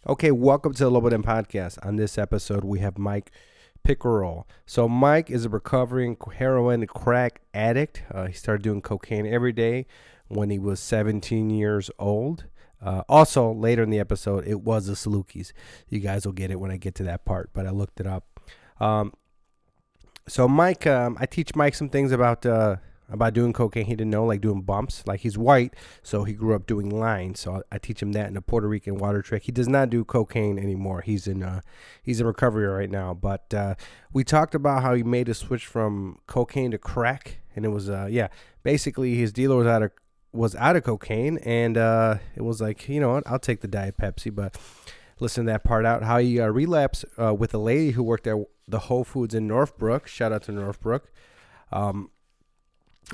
Okay, welcome to the Lobo podcast. On this episode, we have Mike Pickerl. So Mike is a recovering heroin and crack addict. He started doing cocaine every day when he was 17 years old. Also, later in the episode, it was the Salukis. You guys will get it when I get to that part, but I looked it up. So Mike, I teach Mike some things about doing cocaine he didn't know, like doing bumps. Like he's white, so he grew up doing lines. So I teach him that in a Puerto Rican water trick. He does not do cocaine anymore. He's in recovery right now. But we talked about how he made a switch from cocaine to crack, and it was basically his dealer was out of cocaine, and it was like, you know what, I'll take the Diet Pepsi. But listen to that part out. How he relapsed with a lady who worked at the Whole Foods in Northbrook. Shout out to Northbrook.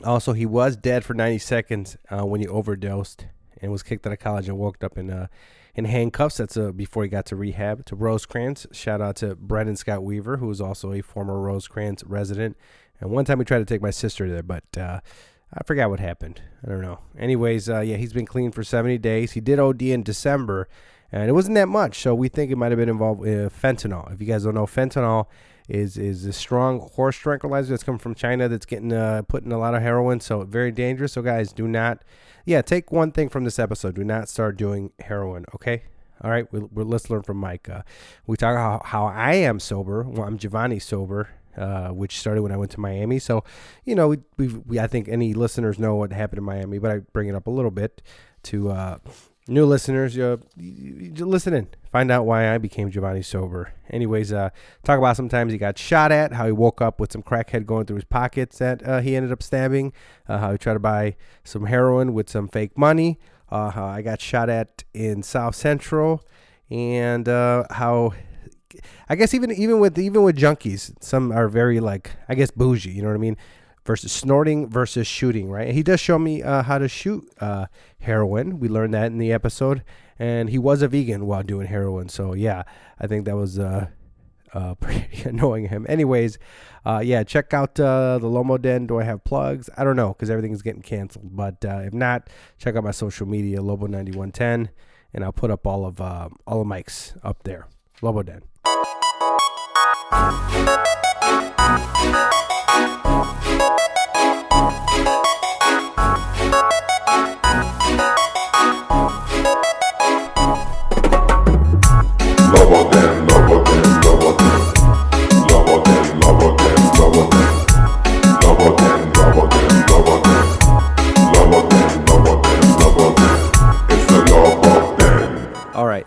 Also, he was dead for 90 seconds when he overdosed and was kicked out of college and woke up in handcuffs. That's before he got to rehab. To Rosecrans, shout out to Brendan Scott Weaver, who was also a former Rosecrans resident. And one time he tried to take my sister there, but I forgot what happened. I don't know. Anyways, he's been clean for 70 days. He did OD in December, and it wasn't that much, so we think it might have been involved with fentanyl. If you guys don't know, fentanyl is a strong horse tranquilizer that's coming from China that's getting put in a lot of heroin, so very dangerous. So guys, do not, take one thing from this episode. Do not start doing heroin, okay? All right, let's learn from Mike. We talk about how I am sober. Well, I'm Jhovany sober, which started when I went to Miami. So, you know, I think any listeners know what happened in Miami, but I bring it up a little bit to new listeners. You listen in. Find out why I became Jhovany sober. Anyways, talk about sometimes he got shot at, how he woke up with some crackhead going through his pockets that he ended up stabbing, how he tried to buy some heroin with some fake money, how I got shot at in South Central, and how I guess even with junkies, some are very bougie, you know what I mean? Versus snorting versus shooting, right? He does show me how to shoot heroin. We learned that in the episode. And he was a vegan while doing heroin. So, yeah, I think that was pretty annoying him. Anyways, check out the Lomo Den. Do I have plugs? I don't know because everything is getting canceled. But if not, check out my social media, Lobo9110. And I'll put up all of Mike's up there. Lobo Den.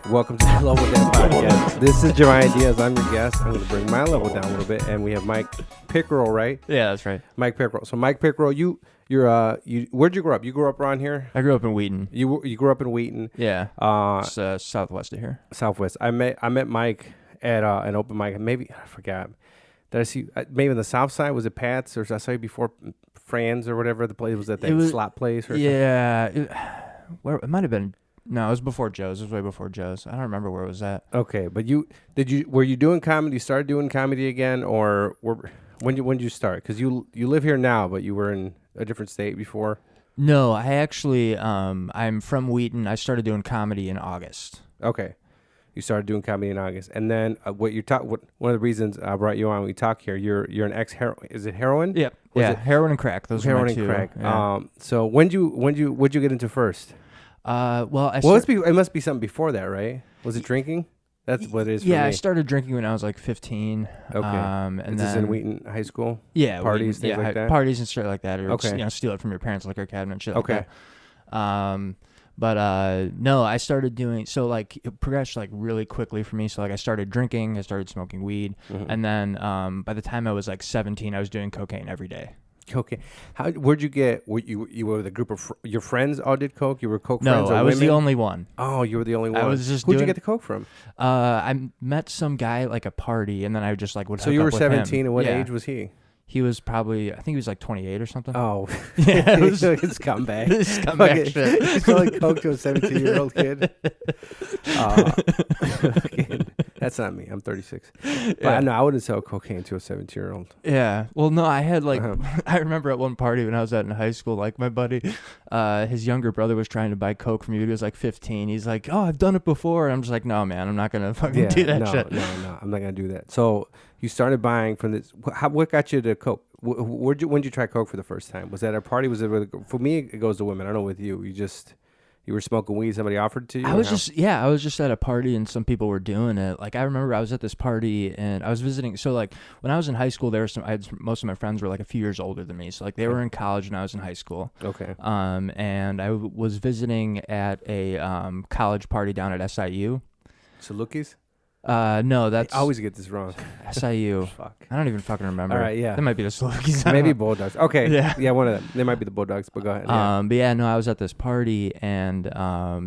Welcome to the Lobo Down podcast. This is Jhovany Diaz. I'm your guest. I'm going to bring my level down a little bit, and we have Mike Pickerl, right? Yeah, that's right. Mike Pickerl. So, Mike Pickerl, where'd you grow up? You grew up around here? I grew up in Wheaton. You grew up in Wheaton? Yeah. It's southwest of here. Southwest. I met Mike at an open mic. Maybe I forgot. Did I see maybe on the south side? Was it Pat's, or did I saw you before Fran's or whatever the place was? That slot place or something? Yeah. It might have been. No, it was before Joe's. It was way before Joe's. I don't remember where it was at. Okay, but were you doing comedy? You started doing comedy again, or when did you start? Because you live here now, but you were in a different state before. No, I actually I'm from Wheaton. I started doing comedy in August. Okay, you started doing comedy in August, and then one of the reasons I brought you on, we talk here. You're an ex-heroin. Is it heroin? Yep. Heroin and crack. Those heroin are my and two. Crack. Yeah. So what'd you get into first? It must be something before that, right? Was it drinking? That's what it is for me. I started drinking when I was like 15. Okay. And is this in Wheaton High School? Yeah. Parties, things like that? Parties and shit like that. Or okay. Steal it from your parents' liquor cabinet and shit like that. No, I started doing, so like it progressed like really quickly for me. So like I started drinking, I started smoking weed. Mm-hmm. And then by the time I was like 17, I was doing cocaine every day. Okay. Where'd you get? You were with a group of your friends all did coke? You were coke friends? No, I was women? the only one. Oh, you were the only one. I was just Who'd you get the coke from? I met some guy at like a party, and then I just like would. So you were 17, him. And what age was he? He was probably, I think he was like 28 or something. Oh, yeah, it's scumbag. Scumbag shit. He's selling coke to a 17-year-old kid. That's not me. I'm 36. But Yeah. no, I wouldn't sell cocaine to a 17-year-old. Yeah. Well, no, I had like, Uh-huh. I remember at one party when I was in high school, like my buddy, his younger brother was trying to buy coke from me. He was like 15. He's like, oh, I've done it before. And I'm just like, no, man, I'm not going to fucking do that no, shit. no, I'm not gonna do that. So you started buying from this. What got you to coke? When did you try coke for the first time? Was that at a party? Was it for me? It goes to women. I don't know with you. You were smoking weed. Somebody offered it to you. I was just at a party and some people were doing it. Like I remember I was at this party and I was visiting. So like when I was in high school, most of my friends were like a few years older than me. So like they were in college when I was in high school. Okay. And I was visiting at a college party down at SIU. Salukis? No, that's I always get this wrong. SIU. Fuck. I don't even fucking remember. All right, yeah. That might be the Salukis. Maybe Bulldogs. Okay. Yeah. One of them. They might be the Bulldogs, but go ahead. Yeah. But yeah, no, I was at this party and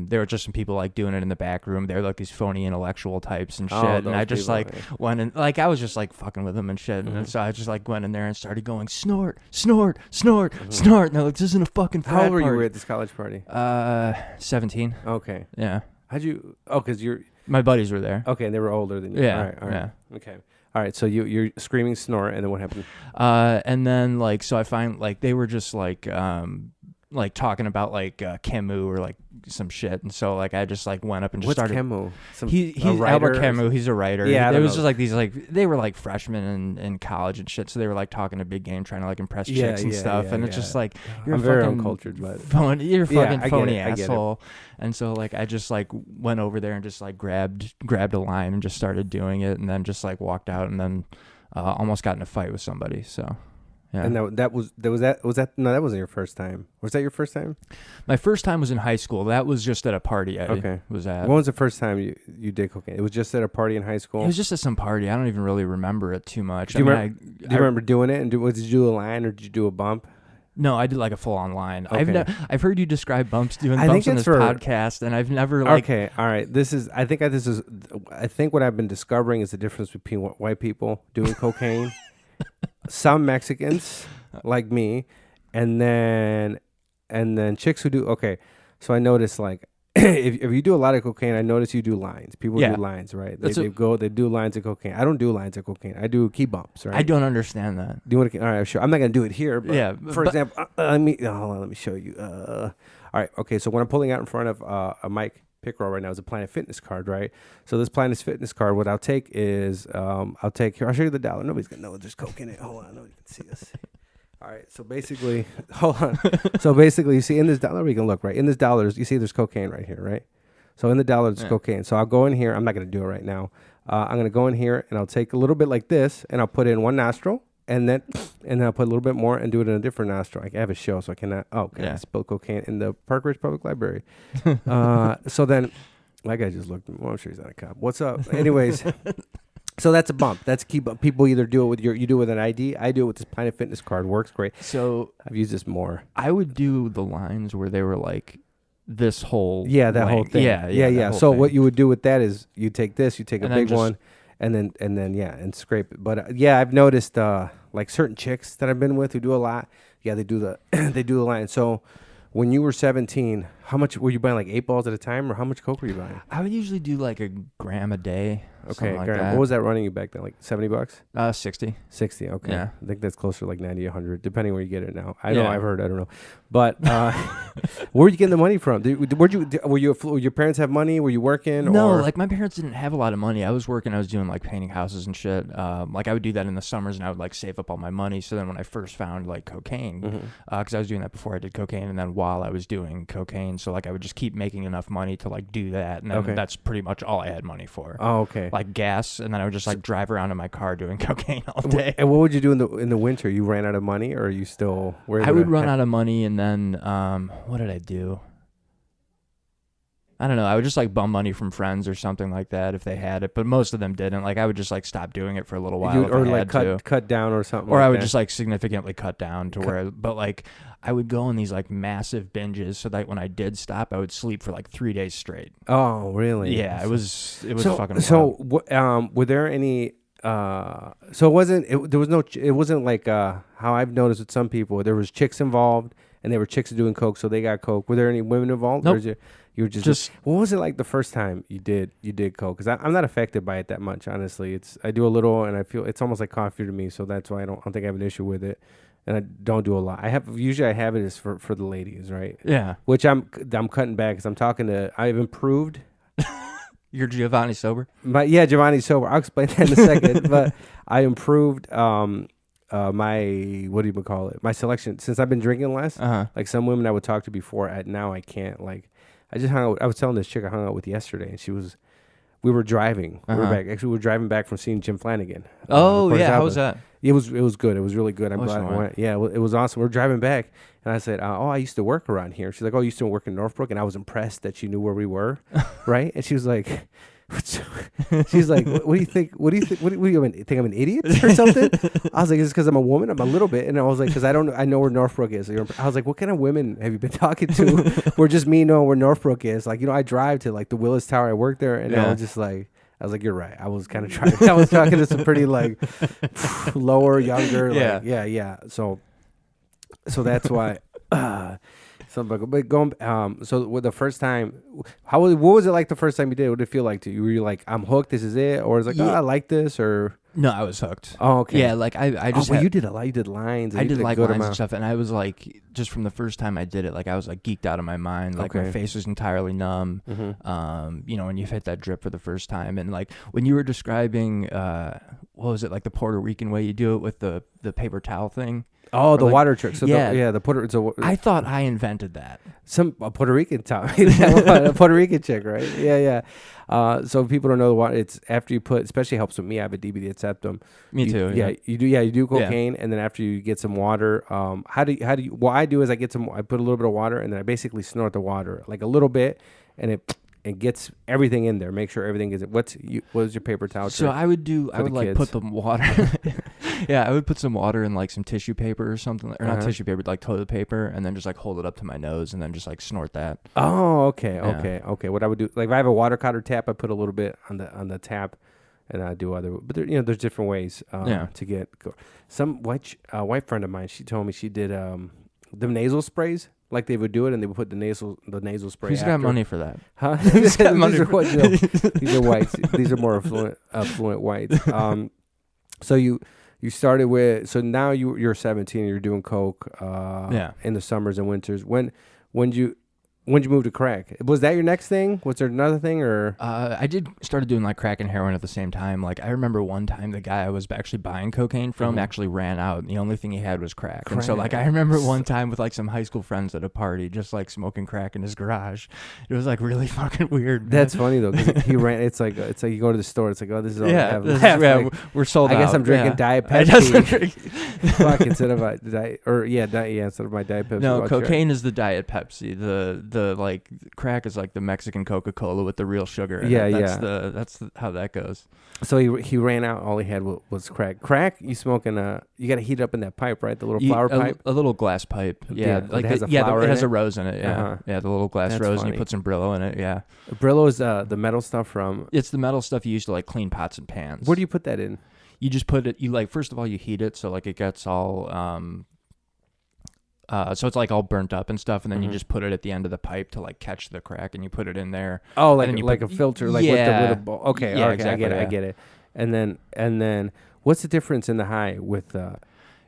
there were just some people like doing it in the back room. They were like these phony intellectual types and shit. And I just people, like went in, like I was just like fucking with them and shit. And so I just like went in there and started going snort, snort, snort, snort. And they're like, this isn't a fucking frat How old were party. you at this college party? 17. Okay. Yeah. How'd you? Oh, because you're. My buddies were there. Okay, and they were older than you. Yeah. All right. Yeah. Okay. All right. So you're screaming snort, and then what happened? And then like, so I find like they were just like talking about like Camus or like some shit, and so like I just like went up and just What's started. Camus? He's Albert Camus. He's a writer. Yeah, it was just like these like they were like freshmen in college and shit, so they were like talking a big game, trying to like impress chicks and stuff, and it's just like you're I'm a very fucking uncultured, but you're a fucking I phony get it. asshole. And so like I just like went over there and just like grabbed a line and just started doing it, and then just like walked out, and then almost got in a fight with somebody. So. Yeah. And that was that no, that wasn't your first time. Was that your first time? My first time was in high school. That was just at a party I was at. When was the first time you did cocaine? It was just at a party in high school? It was just at some party. I don't even really remember it too much. Do you remember doing it? And did you do a line or did you do a bump? No, I did like a full-on line. Okay. I've heard you describe bumps on this podcast, and I've never like. Okay, all right. I think what I've been discovering is the difference between white people doing cocaine, some Mexicans like me, and then chicks who do. Okay, so I noticed like if you do a lot of cocaine, I notice you do lines. People do lines, right? They do lines of cococaine. I don't do lines of cocaine. I do key bumps, right? I don't understand that. Do you want to? All right, sure. I'm not gonna do it here. But yeah. For example, let me show you. All right. Okay. So what I'm pulling out in front of a Mike Pickerl right now is a Planet Fitness card, right? So this Planet Fitness card, what I'll take is I'll show you the dollar. Nobody's gonna know there's coke in it. Hold on, nobody can see this. All right, so basically, hold on. So basically, you see in this dollar, we can look, right? In this dollar, you see there's cocaine right here, right? So in the dollar, there's cocaine. So I'll go in here. I'm not going to do it right now. I'm going to go in here, and I'll take a little bit like this, and I'll put it in one nostril, and then I'll put a little bit more and do it in a different nostril. I have a show, so I cannot. Oh, okay. I spilled cocaine in the Park Ridge Public Library. So then, that guy just looked at me. Well, I'm sure he's not a cop. What's up? Anyways. So that's a bump. That's key bump. People either do it with you do it with an ID. I do it with this Planet Fitness card. Works great. So I've used this more. I would do the lines where they were like this whole whole thing. Yeah. So what you would do with that is you take this, you take a big one, and then and scrape it. But I've noticed like certain chicks that I've been with who do a lot. Yeah, they do the line. So when you were 17, how much were you buying? Like 8 balls at a time, or how much coke were you buying? I would usually do like a gram a day. Okay, like that. What was that running you back then? Like $70? 60. 60. Okay. Yeah. I think that's closer to like 90, 100, depending where you get it now. I've heard. I don't know. But where were you getting the money from? Were your parents have money? Were you working? No, like my parents didn't have a lot of money. I was working. I was doing like painting houses and shit. Like I would do that in the summers, and I would like save up all my money. So then when I first found like cocaine, because I was doing that before I did cocaine, and then while I was doing cocaine, so like I would just keep making enough money to like do that, and then that's pretty much all I had money for. Oh, okay. Like gas, and then I would just like drive around in my car doing cocaine all day. And what would you do in the winter? You ran out of money, or are you still? I would run out of money, and then what did I do? I don't know. I would just like bum money from friends or something like that if they had it, but most of them didn't. Like I would just like stop doing it for a little while, or like cut down or something. Or I would just like significantly cut down to where. But like I would go on these like massive binges, so that when I did stop, I would sleep for like 3 days straight. Oh, really? Yeah, it was fucking. So were there any? So it wasn't. It wasn't like how I've noticed with some people. There was chicks involved, and there were chicks doing coke, so they got coke. Were there any women involved? Nope. You were just what was it like the first time you did coke? Because I'm not affected by it that much, honestly. I do a little, and I feel it's almost like coffee to me, so that's why I don't think I have an issue with it, and I don't do a lot. I have it is for the ladies, right? Yeah. Which I'm cutting back because I've improved. You're Jhovany sober? Jhovany's sober. I'll explain that in a second, but I improved my what do you call it? My selection since I've been drinking less. Like some women I would talk to before, now I can't. Like I just hung out. I was telling this chick I hung out with yesterday, and we were driving. We were back. Actually, we were driving back from seeing Jim Flanagan. Oh yeah, how was that? It was good. It was really good. I'm glad I went. Yeah, it was awesome. We're driving back, and I said, I used to work around here. She's like, oh, you used to work in Northbrook, and I was impressed that she knew where we were, right? And she was like. She's like, what do you think? What do you think? What do you think I'm an idiot or something? I was like, it's because I'm a woman. I'm a little bit, and I was like, because I know where Northbrook is. I was like, what kind of women have you been talking to? Where just me knowing where Northbrook is. Like, I drive to like the Willis Tower. I work there, and I was just like, you're right. I was kind of trying. I was talking to some pretty like lower, younger. Like, yeah. So that's why. But going, so with the first time, what was it like the first time you did? What did it feel like to you? Were you like, I'm hooked, this is it? Or was it like, I like this? Or no, I was hooked. Oh, okay. Yeah, like I just you did a lot. You did lines. I did like lines and stuff, and I was like, just from the first time I did it, like I was like geeked out of my mind. Like my face was entirely numb. When you hit that drip for the first time, and like when you were describing, what was it, like the Puerto Rican way you do it with the paper towel thing? Oh, the water trick. So the Puerto. So I thought I invented that. A Puerto Rican time, a Puerto Rican chick, right? Yeah. So people don't know the water. It's after you put, especially helps with me. I have a DBD at septum. Me too. Yeah, you do. Yeah, you do cocaine, and then after you get some water. How do you? What I do is I put a little bit of water, and then I basically snort the water like a little bit, and it gets everything in there. Make sure everything is. What is your paper towel? So I would put the water. Yeah, I would put some water in like some tissue paper or something, or not tissue paper, like toilet paper, and then just like hold it up to my nose and then just like snort that. Oh, okay. What I would do, like if I have a water cutter tap, I put a little bit on the tap, and I do other. But there's different ways to get. Some white friend of mine, she told me she did the nasal sprays. Like they would do it, and they would put the nasal spray. Who's got money for that? Huh? Who's got money? These are whites. These are more affluent whites. So you started with. So now you're 17. And you're doing coke. In the summers and winters. When you move to crack? Was that your next thing? Was there another thing or? I started doing like crack and heroin at the same time. Like I remember one time the guy I was actually buying cocaine from actually ran out, and the only thing he had was crack. And so like I remember one time with like some high school friends at a party, just like smoking crack in his garage. It was like really fucking weird. Man. That's funny though, because he ran. It's like you go to the store. It's like, oh, this is all I have left. Like, we're sold out. I guess I'm drinking Diet Pepsi. Fuck, instead of a diet instead of my Diet Pepsi. No, cocaine is the Diet Pepsi. The like crack is like the Mexican Coca-Cola with the real sugar. That's how that goes. So he ran out. All he had was crack. Crack, you smoking? You got to heat it up in that pipe, right? The little flower pipe. A little glass pipe. Yeah, like it has a flower. It has a rose in it. Yeah, the little glass rose, funny. And you put some Brillo in it. Yeah, Brillo is the metal stuff from. It's the metal stuff you use to like clean pots and pans. Where do you put that in? You just put it. You like first of all you heat it so like it gets all. So it's like all burnt up and stuff, and then you just put it at the end of the pipe to like catch the crack, and you put it in there. Oh, like a filter, like with the bowl. Okay, yeah, okay, exactly, I get it. And then, what's the difference in the high with?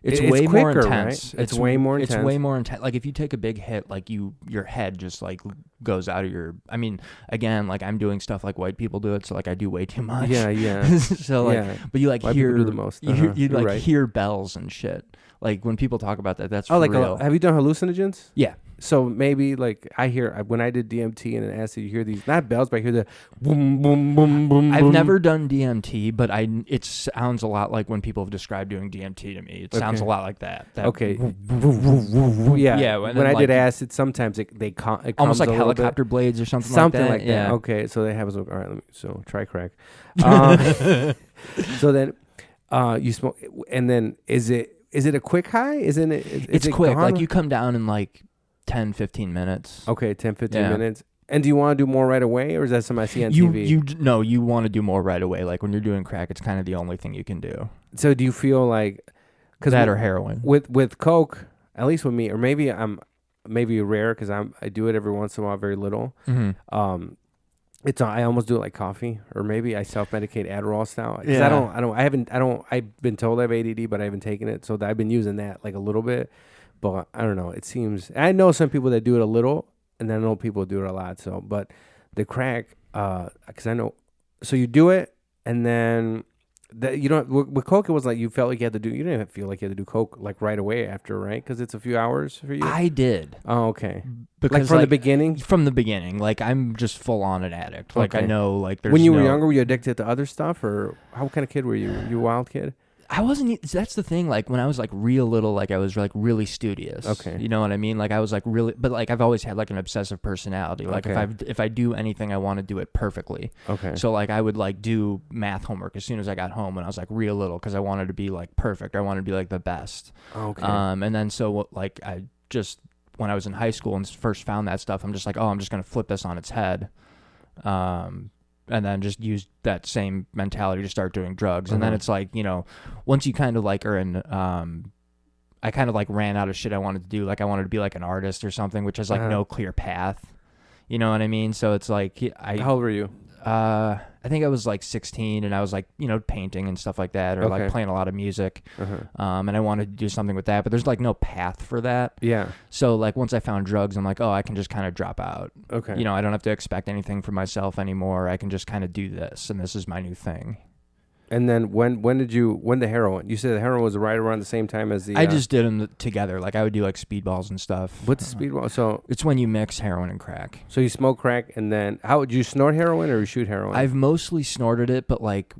It's way quicker, more intense. Right? It's way more intense. It's way more intense. Like if you take a big hit, like your head just like goes out of your. I mean, again, like I'm doing stuff like white people do it, so like I do way too much. Yeah. So like, but you like white hear do the most. You like hear bells and shit. Like when people talk about that, that's for real. Have you done hallucinogens? Yeah. So maybe like I hear when I did DMT and acid, you hear these not bells, but I hear the boom, boom, boom, boom. I've never done DMT, but it sounds a lot like when people have described doing DMT to me. It sounds a lot like that. Okay. Yeah. When I did acid, sometimes it comes almost like helicopter blades or something like that. Yeah. Okay. So they have all right. So try crack. So then you smoke, and then is it a quick high? Isn't it? It's quick. Gone? Like you come down in like 10, 15 minutes. Okay, 10, 15 minutes. And do you want to do more right away, or is that something I see on TV? No, you want to do more right away. Like when you're doing crack, it's kind of the only thing you can do. So do you feel like... That or heroin. With coke, at least with me, or maybe I'm maybe rare because I do it every once in a while, very little. Mm-hmm. I almost do it like coffee, or maybe I self-medicate Adderall style. Because Yeah. I've been told I have ADD, but I haven't taken it. So I've been using that like a little bit, but I don't know. It seems, I know some people that do it a little, and then I know people do it a lot. So, but the crack, because I know, so you do it, and then you don't, with coke, it was like you felt like you had to do, you didn't even feel like you had to do coke like right away after, right? Because it's a few hours for you. I did. Oh, okay. Because Like from the beginning? From the beginning, like I'm just full on an addict. Like I Okay. know, like there's When you were younger, were you addicted to other stuff, or how kind of kid were you? You a wild kid? I wasn't. That's the thing. Like when I was like real little, like I was like really studious. Okay. You know what I mean? Like I was like really, but like I've always had like an obsessive personality. Like Okay. if I do anything, I want to do it perfectly. Okay. So like I would like do math homework as soon as I got home when I was like real little because I wanted to be like perfect. I wanted to be like the best. Okay. And then so like I just when I was in high school and first found that stuff, I'm just like, oh, I'm just gonna flip this on its head. And then just use that same mentality to start doing drugs. And then it's like, you know, once you kind of like are in, I kind of like ran out of shit I wanted to do. Like I wanted to be like an artist or something, which has like no clear path. You know what I mean? So it's like, How old were you? I think I was like 16 and I was like, you know, painting and stuff like that, or like playing a lot of music. And I wanted to do something with that, but there's like no path for that. Yeah. So like once I found drugs, I'm like, oh, I can just kind of drop out. Okay. You know, I don't have to expect anything from myself anymore. I can just kind of do this, and this is my new thing. And then when the heroin? You said the heroin was right around the same time as the. I just did them together. Like I would do like speedballs and stuff. What's speedball? So it's when you mix heroin and crack. So you smoke crack, and then how would you snort heroin or you shoot heroin? I've mostly snorted it, but like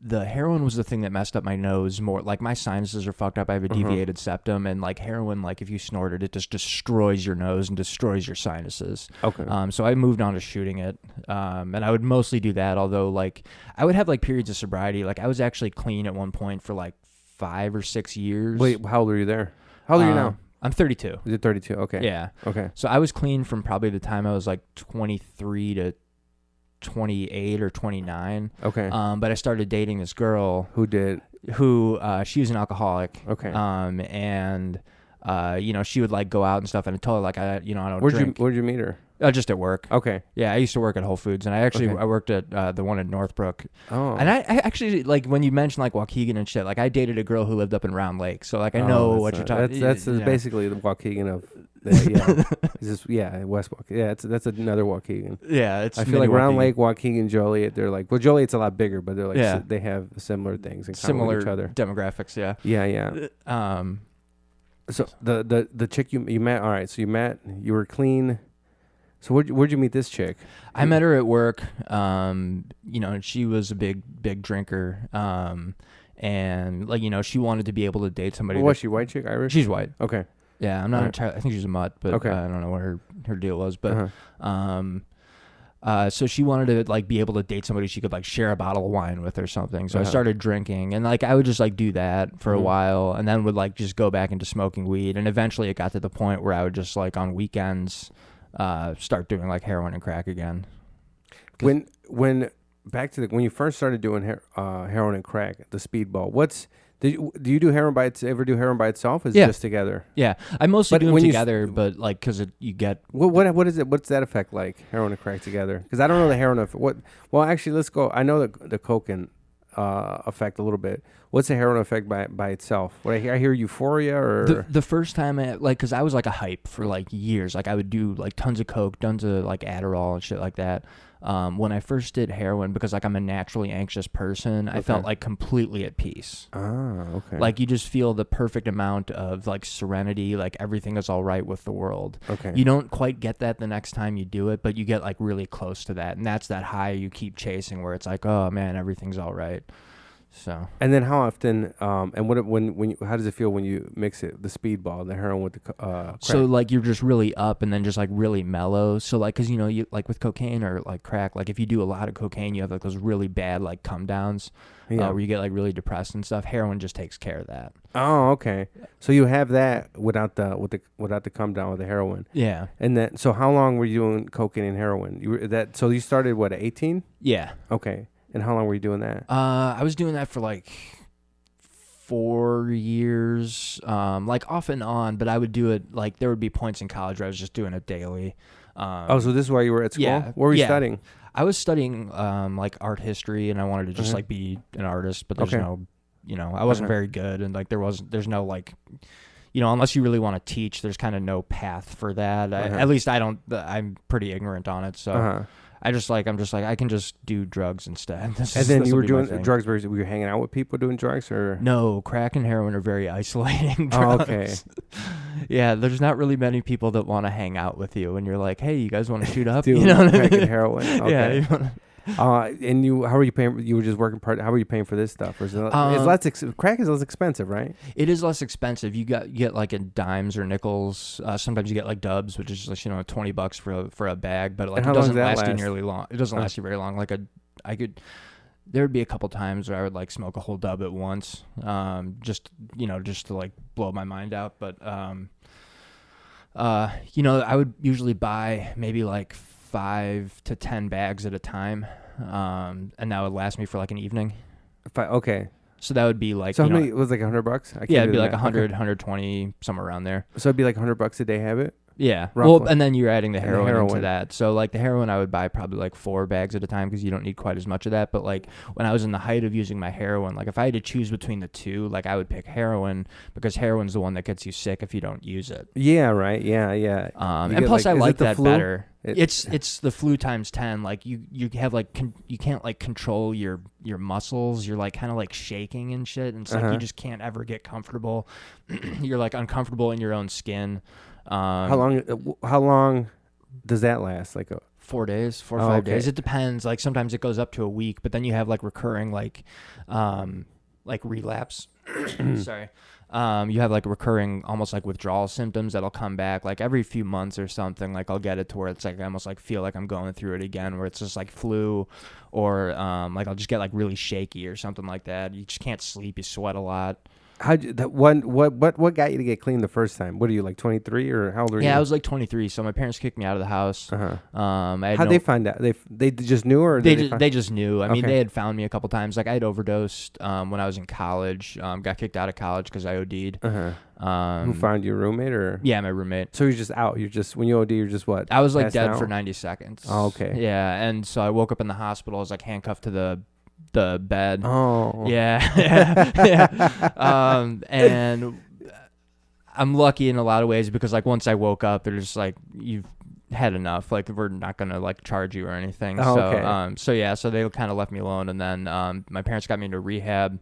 the heroin was the thing that messed up my nose more. Like my sinuses are fucked up. I have a deviated septum, and like heroin, like if you snort it, it just destroys your nose and destroys your sinuses. Okay. So I moved on to shooting it, and I would mostly do that. Although like I would have like periods of sobriety. Like I was actually clean at one point for like 5 or 6 years. Wait, how old are you there? How old are you now? I'm 32. Is it 32? Okay. Yeah. Okay. So I was clean from probably the time I was like 23 to 28 or 29. Okay. But I started dating this girl Who did? who she was an alcoholic. Okay. And you know, she would like go out and stuff, and I told her like I don't Where'd drink. you meet her? Just at work. Okay. Yeah, I used to work at Whole Foods, and I actually Okay. I worked at the one in Northbrook. Oh. And I actually like when you mentioned like Waukegan and shit. Like I dated a girl who lived up in Round Lake, so like I know what you're talking. That's yeah. basically the Waukegan of. Yeah. It's just, West Waukegan. Yeah, that's another Waukegan. Yeah, it's. I feel like Round Waukegan. Lake, Waukegan, Joliet. They're like, well, Joliet's a lot bigger, but they're like, Yeah. they have similar things in common Similar with each other. demographics. Yeah. Yeah. So the chick you met. All right. So you were clean. So where'd you meet this chick? I met her at work. You know, and she was a big drinker. And like, you know, she wanted to be able to date somebody. Was she white chick, Irish? She's white. Okay. Yeah, I'm not entirely. I think she's a mutt, but Okay. I don't know what her deal was. But so she wanted to like be able to date somebody she could like share a bottle of wine with or something. So I started drinking, and like I would just like do that for a while, and then would like just go back into smoking weed, and eventually it got to the point where I would just like on weekends start doing like heroin and crack again. When you first started doing heroin and crack, the speedball, do you do heroin by ever do heroin by itself? Or is it just together? Yeah, I mostly But do them when you together, but like because you get what is it? What's that effect like? Heroin and crack together? Because I don't know the heroin effect. Well, actually, let's go. I know the cocaine effect a little bit. What's the heroin effect by itself? I hear euphoria or the first time because I was like a hype for like years. Like I would do like tons of coke, tons of like Adderall and shit like that. When I first did heroin, because like I'm a naturally anxious person, I felt like completely at peace. Okay. Like you just feel the perfect amount of like serenity, like everything is all right with the world. Okay. You don't quite get that the next time you do it, but you get like really close to that, and that's that high you keep chasing where it's like, oh man, everything's all right. So. And then how often? And how does it feel when you mix it, the speedball, the heroin with the crack? So like you're just really up and then just like really mellow. So like, cause you know, you like with cocaine or like crack, like if you do a lot of cocaine, you have like those really bad like come downs where you get like really depressed and stuff. Heroin just takes care of that. Oh, okay. So you have that without the come down with the heroin. Yeah. And then, so how long were you doing cocaine and heroin? So you started what, at 18? Yeah. Okay. And how long were you doing that? I was doing that for like 4 years, like off and on, but I would do it like there would be points in college where I was just doing it daily. So this is why you were at school? Yeah. What were you studying? I was studying like art history, and I wanted to just like be an artist, but there's no, I wasn't very good, and like there's no like, unless you really want to teach, there's kind of no path for that. At least I'm pretty ignorant on it, so I'm just like I can just do drugs instead. And then you were doing drugs. Were you hanging out with people doing drugs, or no? Crack and heroin are very isolating drugs. Oh, okay. Yeah, there's not really many people that want to hang out with you, and you're like, hey, you guys want to shoot up? Dude, you know what crack I mean? and heroin. Okay. Yeah. And how are you paying? You were just working part. How are you paying for this stuff? Or is it, crack is less expensive, right? It is less expensive. You get like in dimes or nickels. Sometimes you get like dubs, which is just $20 for a bag. But like it doesn't last you nearly long. It doesn't last you very long. There would be a couple times where I would like smoke a whole dub at once, just to like blow my mind out. But I would usually buy maybe like 5 to 10 bags at a time, and that would last me for like an evening. Okay. So that would be like. So how many? It was like $100? Yeah, it'd be like 100, 120, somewhere around there. So it'd be like $100 a day habit. Yeah. Roughly. Well, and then you're adding the heroin into that. So like the heroin, I would buy probably like 4 bags at a time because you don't need quite as much of that. But like when I was in the height of using my heroin, like if I had to choose between the two, like I would pick heroin because heroin's the one that gets you sick if you don't use it. Yeah. Right. Yeah. And plus, I like that better. It's the flu times 10. Like you have like you can't like control your muscles. You're like kind of like shaking and shit, and it's like you just can't ever get comfortable. You're like uncomfortable in your own skin. How long does that last? Like 4 days, 4 or 5 days. It depends. Like sometimes it goes up to a week, but then you have like recurring like relapse. Sorry. You have like recurring almost like withdrawal symptoms that'll come back like every few months or something. Like I'll get it to where it's like I almost like feel like I'm going through it again, where it's just like flu, or like I'll just get like really shaky or something like that. You just can't sleep. You sweat a lot. What got you to get clean the first time? What are you, like 23 or how old were you? Yeah, I was like 23. So my parents kicked me out of the house. How'd they find out? They just knew, or they just knew. I mean, they had found me a couple times. Like I had overdosed when I was in college. Got kicked out of college because I OD'd. Who found you, a roommate or? Yeah, my roommate. So you're just out. You're just when you OD, you're just what? I was like dead for 90 seconds. Oh, okay. Yeah, and so I woke up in the hospital. I was like handcuffed to the bed. Oh. Yeah. And I'm lucky in a lot of ways because like once I woke up, they're just like, you've had enough. Like we're not gonna like charge you or anything. So they kind of left me alone, and then my parents got me into rehab.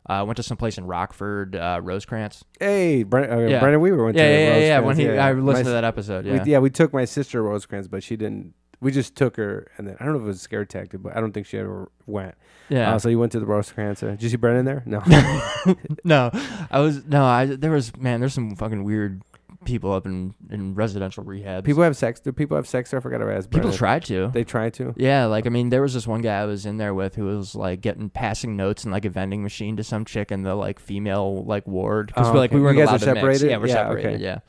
I went to some place in Rockford, Rosecrans. Hey, Brandon Weaver went to Rosecrans. Yeah. I listened to that episode. Yeah. We took my sister to Rosecrans, but she didn't. We just took her, and then I don't know if it was a scare tactic, but I don't think she ever went. Yeah. So you went to the Rosecrans. Did you see Brennan there? No. There's some fucking weird people up in residential rehab. People have sex. Do people have sex there? I forgot to ask Brennan. People try to. They try to? Yeah. Like, I mean, there was this one guy I was in there with who was like passing notes in like a vending machine to some chick in the like female like ward. Because we weren't allowed to mix. Yeah, we're separated. Okay. Yeah.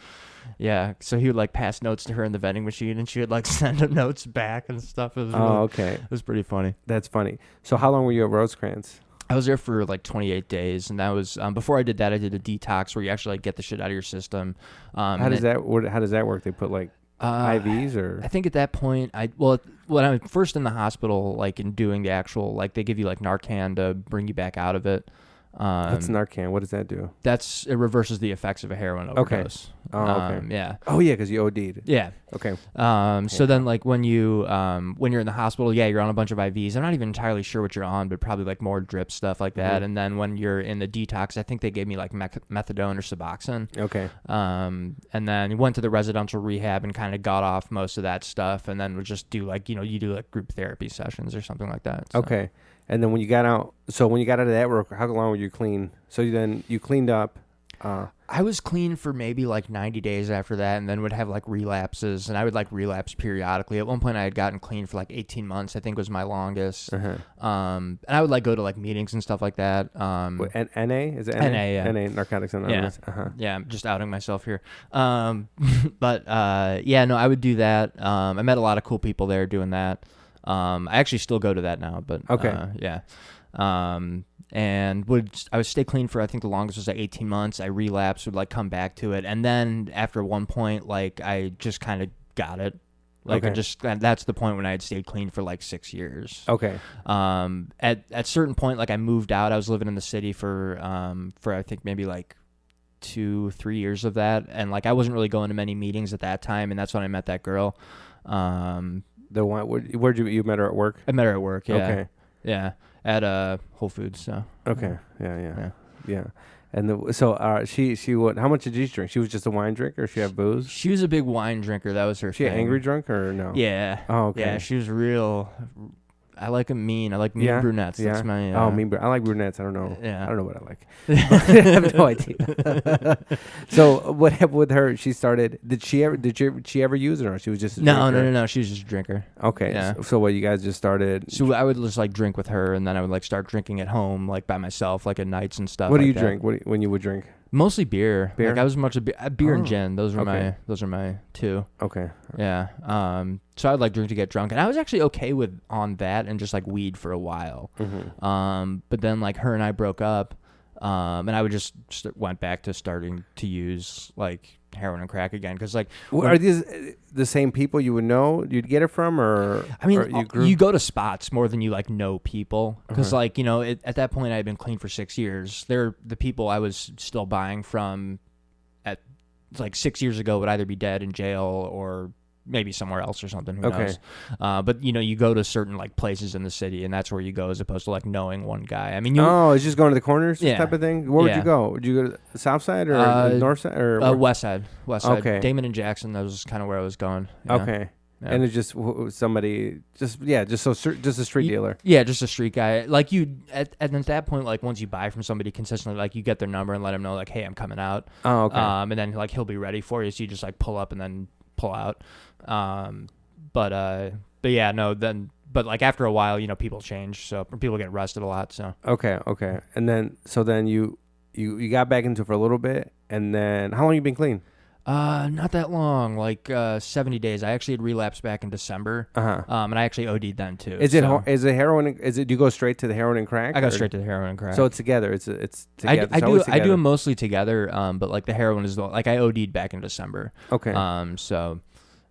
Yeah, so he would like pass notes to her in the vending machine, and she would like send him notes back and stuff. It was okay. It was pretty funny. That's funny. So how long were you at Rosecrans? I was there for like 28 days, and that was before I did that. I did a detox where you actually like get the shit out of your system. How does that work? They put like IVs or? I think at that point, when I was first in the hospital, like in doing the actual, like they give you like Narcan to bring you back out of it. What's Narcan? What does that do? It reverses the effects of a heroin overdose. Okay. Oh, okay. Yeah. Oh, yeah, because you OD'd. Yeah. Okay. So then, like when you're in the hospital, yeah, you're on a bunch of IVs. I'm not even entirely sure what you're on, but probably like more drip stuff like that. Mm-hmm. And then when you're in the detox, I think they gave me like methadone or Suboxone. Okay. And then went to the residential rehab and kind of got off most of that stuff, and then would just do like you do like group therapy sessions or something like that. So. Okay. And then when you got out of that work, how long were you clean? So you cleaned up. I was clean for maybe like 90 days after that, and then would have like relapses, and I would like relapse periodically. At one point, I had gotten clean for like 18 months, I think was my longest. And I would like go to like meetings and stuff like that. NA? Is it NA? NA, yeah. NA, Narcotics Anonymous. Yeah, I'm just outing myself here. But I would do that. I met a lot of cool people there doing that. I actually still go to that now, but yeah. And I would stay clean for, I think the longest was like 18 months. I relapsed, would like come back to it. And then after one point, like I just kind of got it. Like that's the point when I had stayed clean for like 6 years. Okay. At certain point, like I moved out. I was living in the city for I think maybe like 2-3 years of that. And like I wasn't really going to many meetings at that time. And that's when I met that girl. The one, where'd you met her at work? I met her at work. Yeah. Okay. Yeah. At Whole Foods. So. Okay. Yeah. And she would. How much did she drink? She was just a wine drinker. Or she had booze. She was a big wine drinker. That was her. She thing. an angry drunk or no? Yeah. Oh, okay. Yeah, she was real. I like them mean. I like mean brunettes. Yeah. That's my. Mean. I like brunettes. I don't know. Yeah. I don't know what I like. I have no idea. So what happened with her? She started. Did she ever use it, or she was just a drinker? No. She was just a drinker. Okay. Yeah. So what, you guys just started? So I would just like drink with her, and then I would like start drinking at home, like by myself, like at nights and stuff. What do like you that. drink? When you would drink? Mostly beer. Beer? Like I was much of beer and gin. Those are okay. my two. Okay. Yeah. So I would like drink to get drunk, and I was actually okay with on that and just like weed for a while. Mm-hmm. But then like her and I broke up, and I would just went back to starting to use like heroin and crack again, because like are these the same people you would know you'd get it from, or I mean or you go to spots more than you like know people, because like you know at that point I had been clean for 6 years. They're the people I was still buying from at like 6 years ago would either be dead in jail or maybe somewhere else or something. Who knows? But you know, you go to certain like places in the city, and that's where you go, as opposed to like knowing one guy. I mean, it's just going to the corners type of thing. Where would you go? Would you go to the south side or the north side or west side? West side. Okay. Damon and Jackson. That was kind of where I was going. Yeah. Okay. Yeah. And it's just somebody, just a street dealer. Yeah, just a street guy. Like you, at that point, like once you buy from somebody consistently, like you get their number and let them know, like, hey, I'm coming out. Oh, okay. And then like he'll be ready for you, so you just like pull up and then pull out. But yeah, no, then. But like after a while, you know, people change, so people get arrested a lot. So okay, and then you got back into it for a little bit, and then how long you been clean? Not that long, like 70 days. I actually had relapsed back in December. And I actually OD'd then too. Is it heroin? Do you go straight to the heroin and crack? I go straight to the heroin and crack. So it's together. It's together. I do them mostly together. But like the heroin is like I OD'd back in December. Okay. So.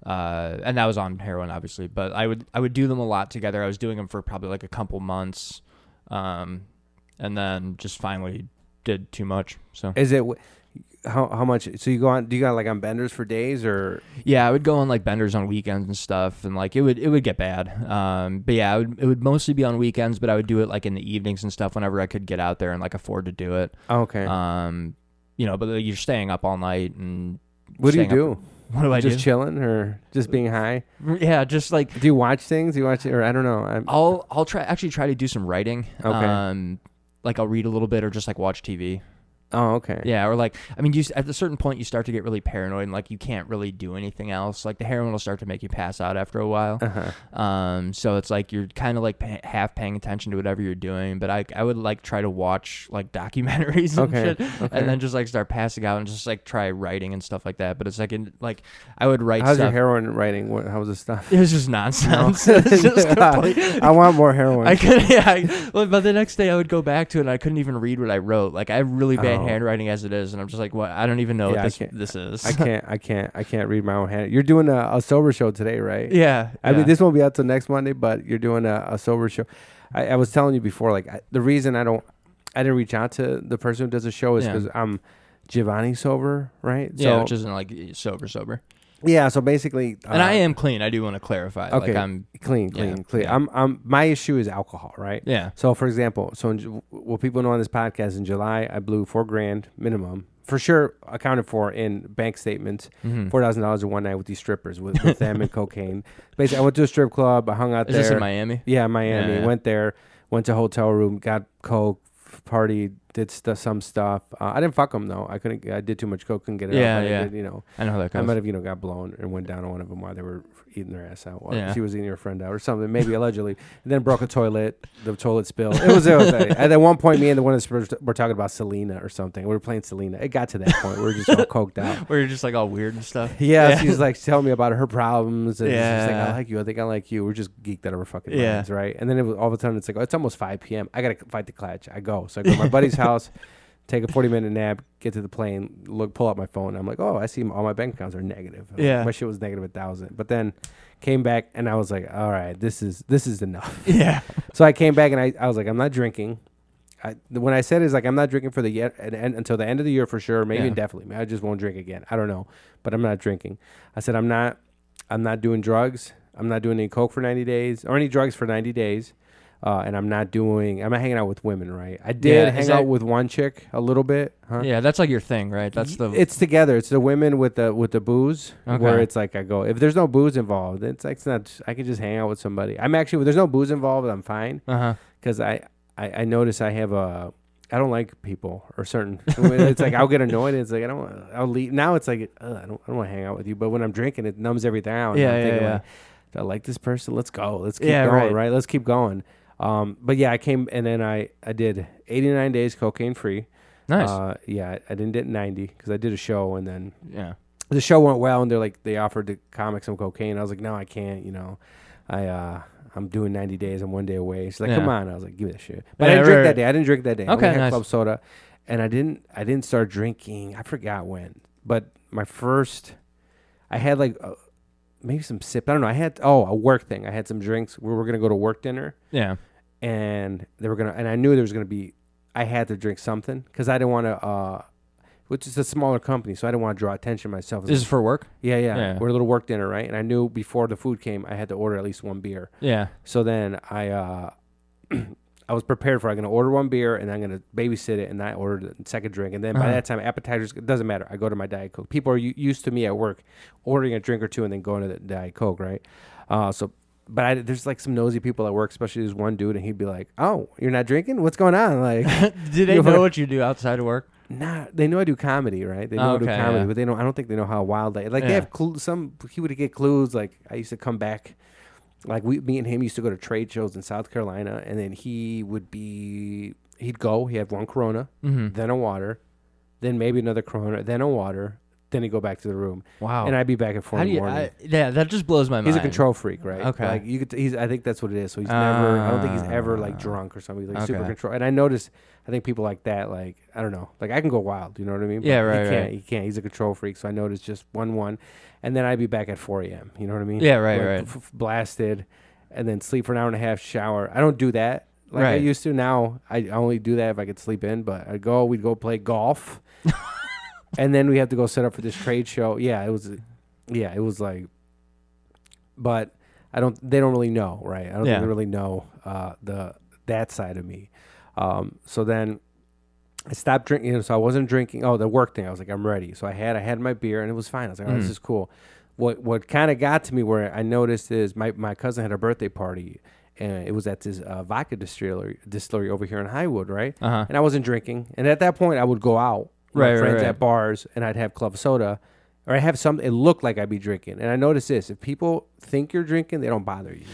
And that was on heroin, obviously, but I would do them a lot together. I was doing them for probably like a couple months, and then just finally did too much. So is it how much? So you go on? Do you go like on benders for days or? Yeah, I would go on like benders on weekends and stuff, and like it would get bad. But yeah, it would mostly be on weekends, but I would do it like in the evenings and stuff whenever I could get out there and like afford to do it. Okay. You know, but you're staying up all night and. What do you do? What do I do? Just chilling or just being high? Yeah, just like. Do you watch things? Do you watch it, or I don't know. I'll try to do some writing. Okay. Like I'll read a little bit or just like watch TV. Oh, okay. Yeah, or like, I mean, at a certain point, you start to get really paranoid, and like you can't really do anything else. Like the heroin will start to make you pass out after a while. So it's like you're kind of like half paying attention to whatever you're doing. But I would like try to watch like documentaries and shit, and then just like start passing out and just like try writing and stuff like that. But it's like I would write. How's stuff. your heroin writing? How was the stuff? It was just nonsense. No. It's just I want more heroin. I could, yeah. But the next day I would go back to it, and I couldn't even read what I wrote. Like I have really bad handwriting as it is, and I'm just like, what? I don't even know what this is. I can't read my own hand. You're doing a sober show today, right? Yeah. I mean, this won't be out till next Monday, but you're doing a sober show. I was telling you before, like the reason I didn't reach out to the person who does the show is because I'm Jhovany sober, right? Yeah, so, which isn't like sober. Yeah, so basically, and I am clean. I do want to clarify. Okay, like I'm clean. Yeah. I'm my issue is alcohol, right? Yeah. So for example, what people know on this podcast, in July I blew $4,000 minimum for sure, accounted for in bank statements, $4,000 in one night with these strippers with them and cocaine. Basically, I went to a strip club. I hung out there. Is this in Miami? Yeah, Miami. Yeah. Went there. Went to a hotel room. Got coke. Partied did some stuff. I didn't fuck them though. I did too much coke, couldn't get it Yeah, out. yeah. I did, I know how that goes. I might have, got blown and went down on one of them while they were eating their ass out. While Yeah. she was eating her friend out or something, maybe allegedly. And then broke a toilet. The toilet spilled. It was at one point, me and the one were talking about Selena or something. We were playing Selena. It got to that point. We were just all coked out. Where you're just like all weird and stuff. Yeah, she was like telling me about her problems. And she's like, Yeah. I like you. I think I like you. We're just geeked out of our fucking Yeah. minds, right? And then it was all of a sudden, it's like, oh, it's almost 5 p.m. I got to fight the clutch. I go. So I go to my buddy's house, take a 40-minute nap, get to the plane, pull out my phone. I'm like, oh, I see all my bank accounts are negative. Yeah. My shit was negative 1,000. But then came back and I was like, all right, this is enough. Yeah. So I came back and I was like, I'm not drinking. When I said is like I'm not drinking for until the end of the year for sure, maybe indefinitely. I just won't drink again. I don't know, but I'm not drinking. I said I'm not doing drugs. I'm not doing any coke for 90 days or any drugs for 90 days. And I'm not hanging out with women, right? I did hang out with one chick a little bit. Huh? Yeah, that's like your thing, right? It's together. It's the women with the booze, where it's like I go. If there's no booze involved, it's like it's not. I can just hang out with somebody. I'm actually, if there's no booze involved, I'm fine. Because I notice I have a. I don't like people or certain. It's like I'll get annoyed. It's like I'll leave. Now it's like I don't want to hang out with you. But when I'm drinking, it numbs everything out. Yeah, I'm thinking, yeah. like, do I like this person? Let's go. Let's keep going. Right. Let's keep going. But yeah, I came and then I did 89 days cocaine free. Nice. I didn't do 90 because I did a show and then the show went well and they offered the comics some cocaine. I was like, no, I can't. I'm doing 90 days. I'm one day away. She's like, come on. I was like, give me that shit. But I didn't drink that day. I didn't drink that day. Okay, I had nice. club soda, and I didn't start drinking. I forgot when, but I had like. Maybe some sip. I don't know. I had a work thing. I had some drinks. We were gonna go to work dinner. Yeah. And I knew there was gonna be. I had to drink something because I didn't want to. Which is a smaller company, so I didn't want to draw attention myself. This is for work. Yeah. We're a little work dinner, right? And I knew before the food came, I had to order at least one beer. Yeah. So then I was prepared for. I'm gonna order one beer and I'm gonna babysit it, and I ordered the second drink. And then by that time, appetizers, it doesn't matter. I go to my Diet Coke. People are used to me at work ordering a drink or two and then going to the Diet Coke, right? But there's like some nosy people at work, especially this one dude, and he'd be like, "Oh, you're not drinking? What's going on?" Like, do they know what you do outside of work? Nah, they know I do comedy, right? They know I do comedy, but they don't. I don't think they know how wild they they have clues. He would get clues. Like I used to come back. Like me and him used to go to trade shows in South Carolina, and then he'd go. He had one Corona, then a water, then maybe another Corona, then a water, then he'd go back to the room. Wow. And I'd be back at 4 in the morning. That just blows my mind. He's a control freak, right? Okay. Like I think that's what it is. So he's never. I don't think he's ever like drunk or something. He's like super control. And I noticed. I think people like that, like I don't know, like I can go wild. You know what I mean? But yeah, right. He can't. He's a control freak. So I noticed just 1-1, and then I'd be back at 4 a.m. You know what I mean? Yeah, right. Blasted. And then sleep for an hour and a half, shower. I don't do that like I used to. Now I only do that if I could sleep in. But we'd go play golf, and then we have to go set up for this trade show. Yeah, it was like, but they don't really know, right? I don't think they really know that side of me. So then I stopped drinking. So I wasn't drinking. Oh, the work thing. I was like, I'm ready. So I had my beer and it was fine. I was like, oh, this is cool. What kind of got to me where I noticed is my cousin had a birthday party, and it was at this vodka distillery over here in Highwood, right? And I wasn't drinking. And at that point, I would go out with my friends at bars, and I'd have club soda, or I have something. It looked like I'd be drinking. And I noticed this: if people think you're drinking, they don't bother you.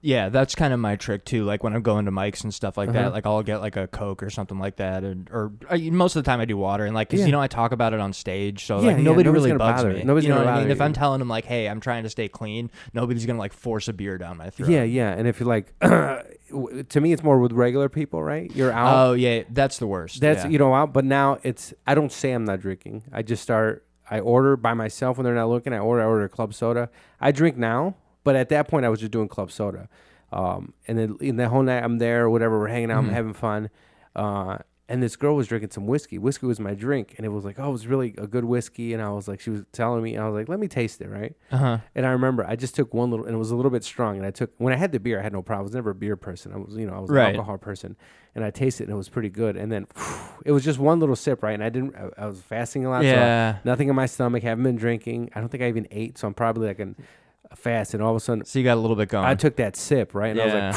Yeah, that's kind of my trick too. Like when I'm going to mics and stuff like that, like I'll get like a Coke or something like that, or most of the time I do water. And like, cause I talk about it on stage, so like nobody really bugs me. Nobody's you know gonna what I mean? bother If I'm telling them like, hey, I'm trying to stay clean, nobody's gonna like force a beer down my throat. Yeah. And if you're like, to me, it's more with regular people, right? You're out. Oh yeah, that's the worst. That's out. But now I don't say I'm not drinking. I order by myself when they're not looking. I order a club soda. I drink now. But at that point, I was just doing club soda. And then in the whole night, I'm there or whatever. We're hanging out. I'm having fun. And this girl was drinking some whiskey. Whiskey was my drink. And it was like, oh, it was really a good whiskey. And I was like, she was telling me. And I was like, let me taste it, right? And I remember I just took one little, and it was a little bit strong. And when I had the beer, I had no problem. I was never a beer person. I was an alcohol person. And I tasted it, and it was pretty good. And then it was just one little sip, right? And I was fasting a lot. Yeah. So nothing in my stomach. Haven't been drinking. I don't think I even ate. So I'm probably like fast, and all of a sudden, so you got a little bit going. I took that sip, right, and I was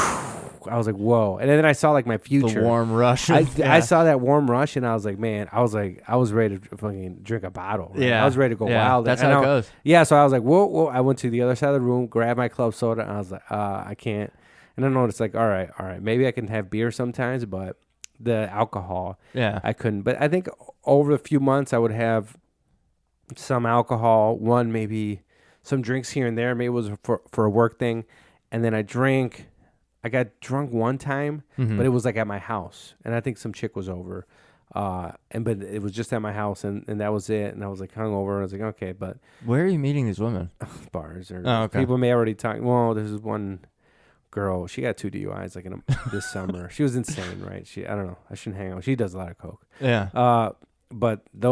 like, I was like, whoa. And then I saw like my future. The warm rush. I saw that warm rush, and I was like, man, I was ready to fucking drink a bottle. Right? Yeah. I was ready to go wild. That's how it goes. Yeah, so I was like, whoa. I went to the other side of the room, grabbed my club soda, and I was like, I can't. And I noticed like, all right, maybe I can have beer sometimes, but the alcohol, I couldn't. But I think over a few months, I would have some alcohol, maybe some drinks here and there. Maybe it was for a work thing. And then I got drunk one time, but it was like at my house. And I think some chick was over. But it was just at my house, and that was it. And I was like hungover. I was like, okay, but. Where are you meeting these women? Bars. Or okay. People may already talk. Well, this is one girl. She got 2 DUIs like this summer. She was insane, right? I don't know. I shouldn't hang out. She does a lot of coke. Yeah. But a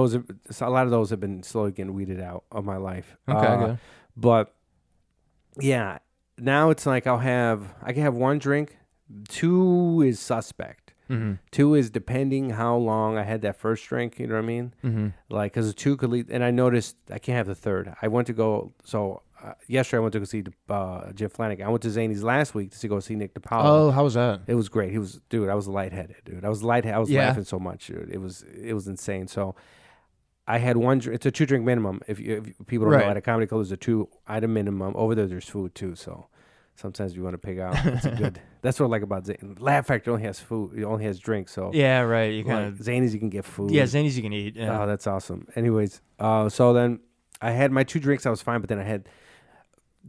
lot of those have been slowly getting weeded out of my life. Okay, good. But yeah, now it's like I can have 1 drink. 2 is suspect. 2 is depending how long I had that first drink. You know what I mean? Like, because 2 could lead. And I noticed I can't have the third. I went to go. So yesterday I went to go see Jim Flanagan. I went to Zany's last week to go see Nick DiPaolo. Oh, how was that? It was great. I was lightheaded, dude. I was laughing so much, dude. It was insane. So I had 1 drink. It's a 2 drink minimum. If people don't know, at a comedy club, there's a 2 item minimum. Over there's food too. So sometimes you want to pick out. It's good. That's what I like about Zany. Laugh Factory only has food. It only has drinks. So yeah, right. You kind of Zany's you can get food. Yeah, Zany's you can eat. Yeah. Oh, that's awesome. Anyways, so then I had my 2 drinks. I was fine, but then I had.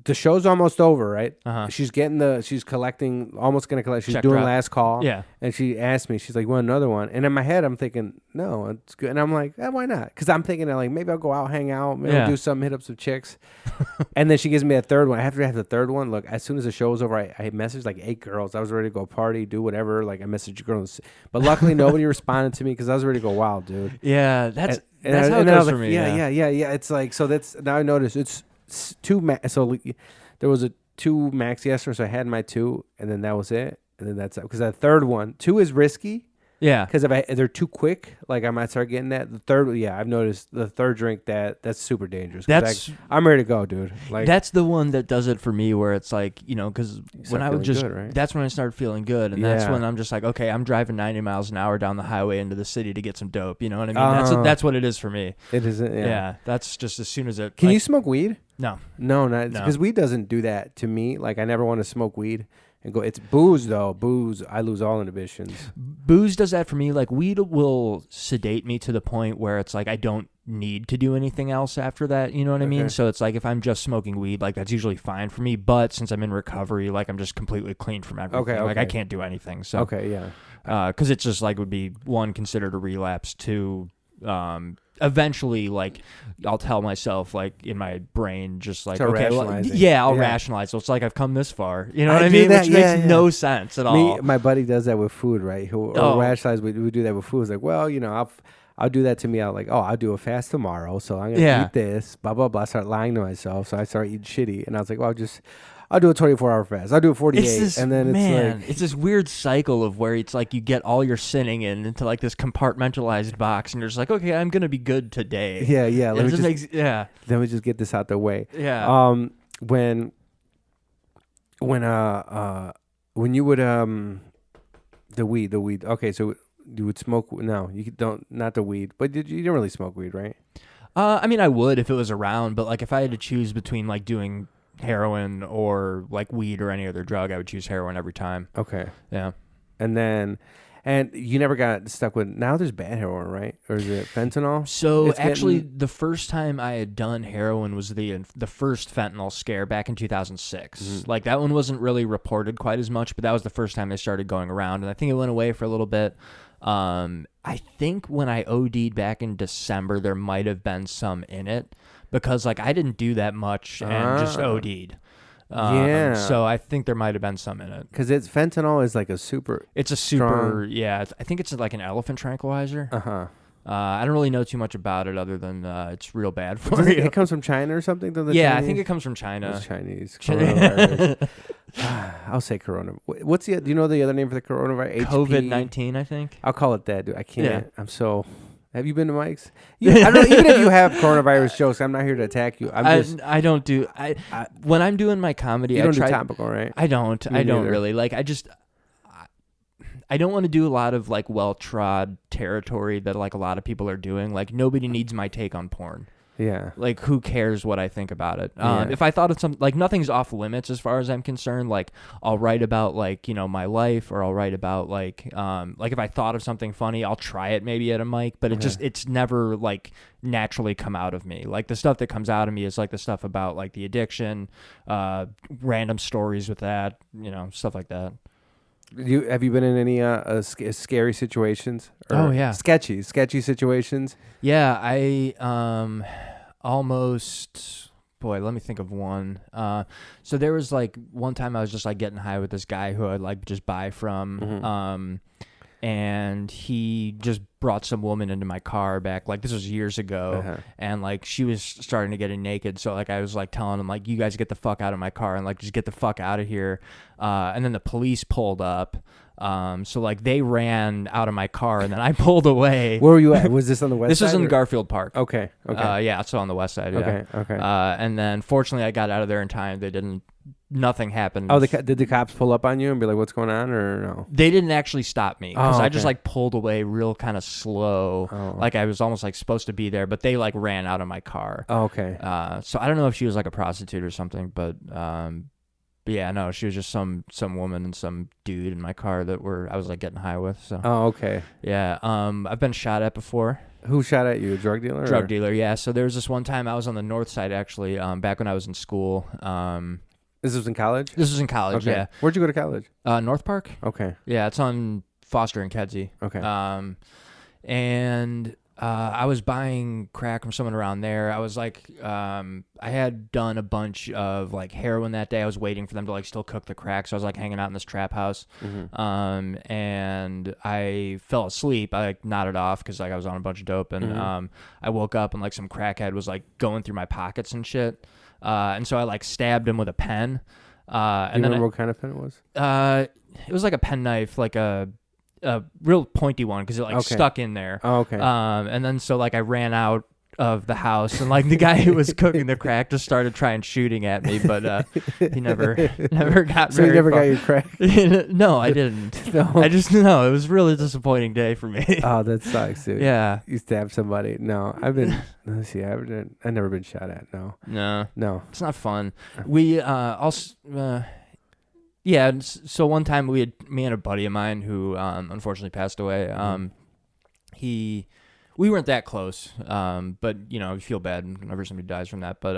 The show's almost over, right? She's collecting, almost going to collect. She's doing last call. Yeah. And she asked me, she's like, want another one? And in my head, I'm thinking, no, it's good. And I'm like, why not? Because I'm thinking, like, maybe I'll go out, hang out, maybe I'll do something, hit up some chicks. And then she gives me a third one. After I have the third one, look, as soon as the show was over, I messaged like 8 girls. I was ready to go party, do whatever. Like, I messaged girls. But luckily, nobody responded to me because I was ready to go wild, dude. Yeah, that's how it goes for me. Yeah. It's like, so that's, now I notice it's 2 so there was a 2 max yesterday, so I had my 2, and then that was it, and then that's it. Because that third one, 2 is risky. Yeah. Because if they're too quick, like I might start getting that. The third, I've noticed the third drink that's super dangerous. I'm ready to go, dude. Like that's the one that does it for me, where it's like, because when I would just, right? that's when I started feeling good, and that's when I'm just like, okay, I'm driving 90 miles an hour down the highway into the city to get some dope. You know what I mean? That's what it is for me. It isn't. Yeah. That's just as soon as it. Can you smoke weed? No, not because weed doesn't do that to me. Like I never want to smoke weed. And go. It's booze though. Booze, I lose all inhibitions. Booze does that for me. Like weed will sedate me to the point where it's like I don't need to do anything else after that. You know what I mean? So it's like if I'm just smoking weed, like that's usually fine for me. But since I'm in recovery, like I'm just completely clean from everything. Okay. Like I can't do anything. So because it's just like would be 1 considered a relapse, 2. Eventually, like I'll tell myself, like in my brain, just like okay, I'll rationalize. So it's like I've come this far, you know what I mean? Which makes no sense at all. My buddy does that with food, right? He'll rationalize. We do that with food. It's like, well, I'll do that to me. I'll do a fast tomorrow, so I'm gonna eat this. Blah blah blah. I start lying to myself, so I start eating shitty, and I was like, well, I'll do a 24-hour fast. I'll do a 48, and then it's this weird cycle of where it's like you get all your sinning into like this compartmentalized box, and you're just like, okay, I'm gonna be good today. Yeah. Let me just get this out the way. Yeah. When you would the weed. Okay, so you would smoke. No, you don't. Not the weed, but you didn't really smoke weed, right? I mean, I would if it was around, but like if I had to choose between like doing heroin or like weed or any other drug, I would choose heroin every time. Okay. Yeah. And you never got stuck with, now there's bad heroin, right? Or is it fentanyl? So the first time I had done heroin was the first fentanyl scare back in 2006. Mm-hmm. Like that one wasn't really reported quite as much, but that was the first time they started going around, and I think it went away for a little bit. I think when I OD'd back in December, there might have been some in it because like I didn't do that much and just OD'd. So I think there might have been some in it. Because fentanyl is like a super. It's a super. Yeah, I think it's like an elephant tranquilizer. I don't really know too much about it other than it's real bad for you. It comes from China or something? I think it comes from China. It's Chinese. Coronavirus. I'll say corona. What's do you know the other name for the coronavirus? COVID-19, I think. I'll call it that, dude. I can't. Yeah. I'm so. Have you been to Mike's? I don't know, even if you have coronavirus jokes, I'm not here to attack you. I don't do. When I'm doing my comedy, you don't do topical, right? I don't. I don't really like. I don't want to do a lot of like well-trod territory that like a lot of people are doing. Like nobody needs my take on porn. Yeah. Like, who cares what I think about it? Yeah. If I thought of some, like, nothing's off limits as far as I'm concerned. Like, I'll write about, like, you know, my life, or I'll write about, like if I thought of something funny, I'll try it maybe at a mic, but it's never, like, naturally come out of me. Like, the stuff that comes out of me is, like, the stuff about, like, the addiction, random stories with that, you know, stuff like that. Have you been in any scary situations? Oh, yeah. Sketchy situations? Yeah, I almost, boy, let me think of one. So there was like one time I was just like getting high with this guy who I'd like just buy from. And he just brought some woman into my car back, like this was years ago, and like she was starting to get naked, so like I was like telling him like, you guys get the fuck out of my car, and like just get the fuck out of here. And then the police pulled up, so like they ran out of my car, and then I pulled away. Where were you at? Was this on the west this side? This was in Garfield Park. Okay. Yeah, so on the west side. Yeah. Okay. And then fortunately I got out of there in time. Nothing happened. Oh, did the cops pull up on you and be like, "What's going on?" Or no? They didn't actually stop me because I just okay. like pulled away real kind of slow, like I was almost like supposed to be there, but they like ran out of my car. Oh, okay. So I don't know if she was like a prostitute or something, but yeah, no, she was just some woman and some dude in my car that I was like getting high with. So. Oh, okay. Yeah. I've been shot at before. Who shot at you? A drug dealer? Drug dealer. Yeah. So there was this one time I was on the north side actually, back when I was in school. This was in college? This was in college, okay. yeah. Where'd you go to college? North Park. Okay. Yeah, it's on Foster and Kedzie. Okay. And I was buying crack from someone around there. I was like, I had done a bunch of like heroin that day. I was waiting for them to like still cook the crack, so I was like hanging out in this trap house. And I fell asleep. I like nodded off because like I was on a bunch of dope, and I woke up and like some crackhead was like going through my pockets and shit. And so I like stabbed him with a pen. Do you remember what kind of pen it was? It was like a penknife, like a real pointy one, because it like stuck in there. Oh, okay. And then so like I ran out of the house, and like the guy who was cooking the crack just started trying shooting at me, but he never got. So you never got your crack? No, I didn't. No. It was a really disappointing day for me. Oh, that sucks, dude. Yeah. You stabbed somebody. No, I've never been shot at. No. It's not fun. We also. Yeah, so one time me and a buddy of mine who unfortunately passed away. We weren't that close, but you know, you feel bad whenever somebody dies from that. But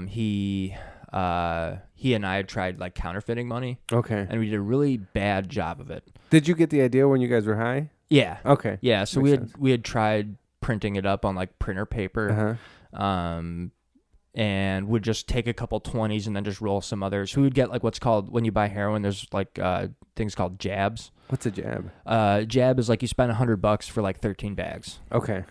he and I had tried like counterfeiting money. Okay. And we did a really bad job of it. Did you get the idea when you guys were high? Yeah. Okay. Yeah. So Makes we had tried printing it up on like printer paper. And would just take a couple 20s and then just roll some others. We would get like what's called, when you buy heroin, there's like things called jabs. What's a jab? Jab is like you spend $100 for like 13 bags. Okay.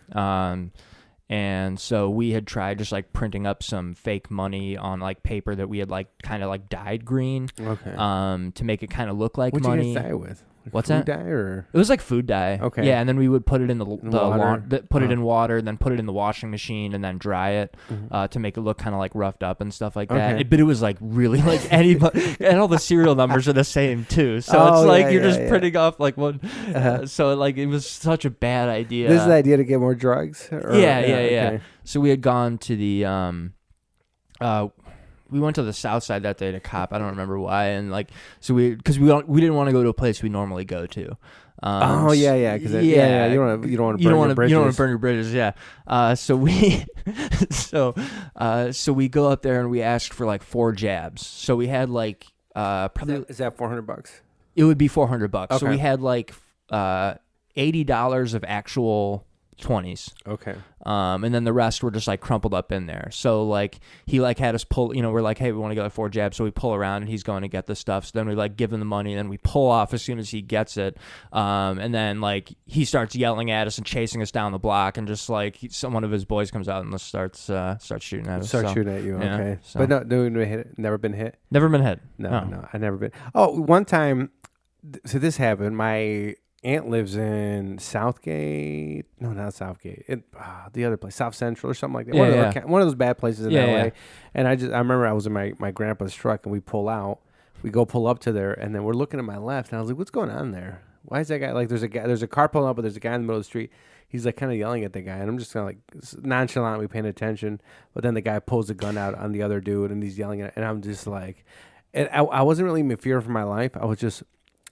And so we had tried just like printing up some fake money on like paper that we had like kind of like dyed green. Okay. To make it kind of look like What'd money. you guys dye it with? Like What's food that? dye or? It was like food dye. Okay. Yeah, and then we would put it in water? It in water, and then put it in the washing machine, and then dry it to make it look kind of like roughed up and stuff like that. Okay. But it was like really like anybody, and all the serial numbers are the same too. So it's like you're just printing off like one. So like it was such a bad idea. This is the idea to get more drugs? Or, Yeah. Okay. So we had gone to the we went to the south side that day to cop. I don't remember why, and like so because we didn't want to go to a place we normally go to. Because you don't want to burn your bridges. Yeah. So we so we go up there and we asked for like 4 jabs. So we had like probably is that $400? It would be $400. Okay. So we had like $80 of actual 20s. Okay. And then the rest were just like crumpled up in there. So like he like had us pull, you know, we're like, hey, we want to get like 4 jabs. So we pull around and he's going to get the stuff. So then we like give him the money and then we pull off as soon as he gets it. And then like he starts yelling at us and chasing us down the block, and just like one of his boys comes out and starts shooting at us. Shooting at you. Yeah, okay. so. But no hit it? Never been hit? Never been hit. No, I've never been. Oh, one time, so this happened. My aunt lives in Southgate. No, not Southgate. The other place, South Central or something like that. Yeah, one of those bad places in LA. Yeah. And I remember I was in my grandpa's truck and we pull out. we go pull up to there, and then we're looking to my left, and I was like, what's going on there? Why is that guy, like, there's a car pulling up, but there's a guy in the middle of the street. He's like kind of yelling at the guy, and I'm just kind of like nonchalantly paying attention. But then the guy pulls a gun out on the other dude, and he's yelling at, and I'm just like, and I wasn't really in fear for my life. I was just,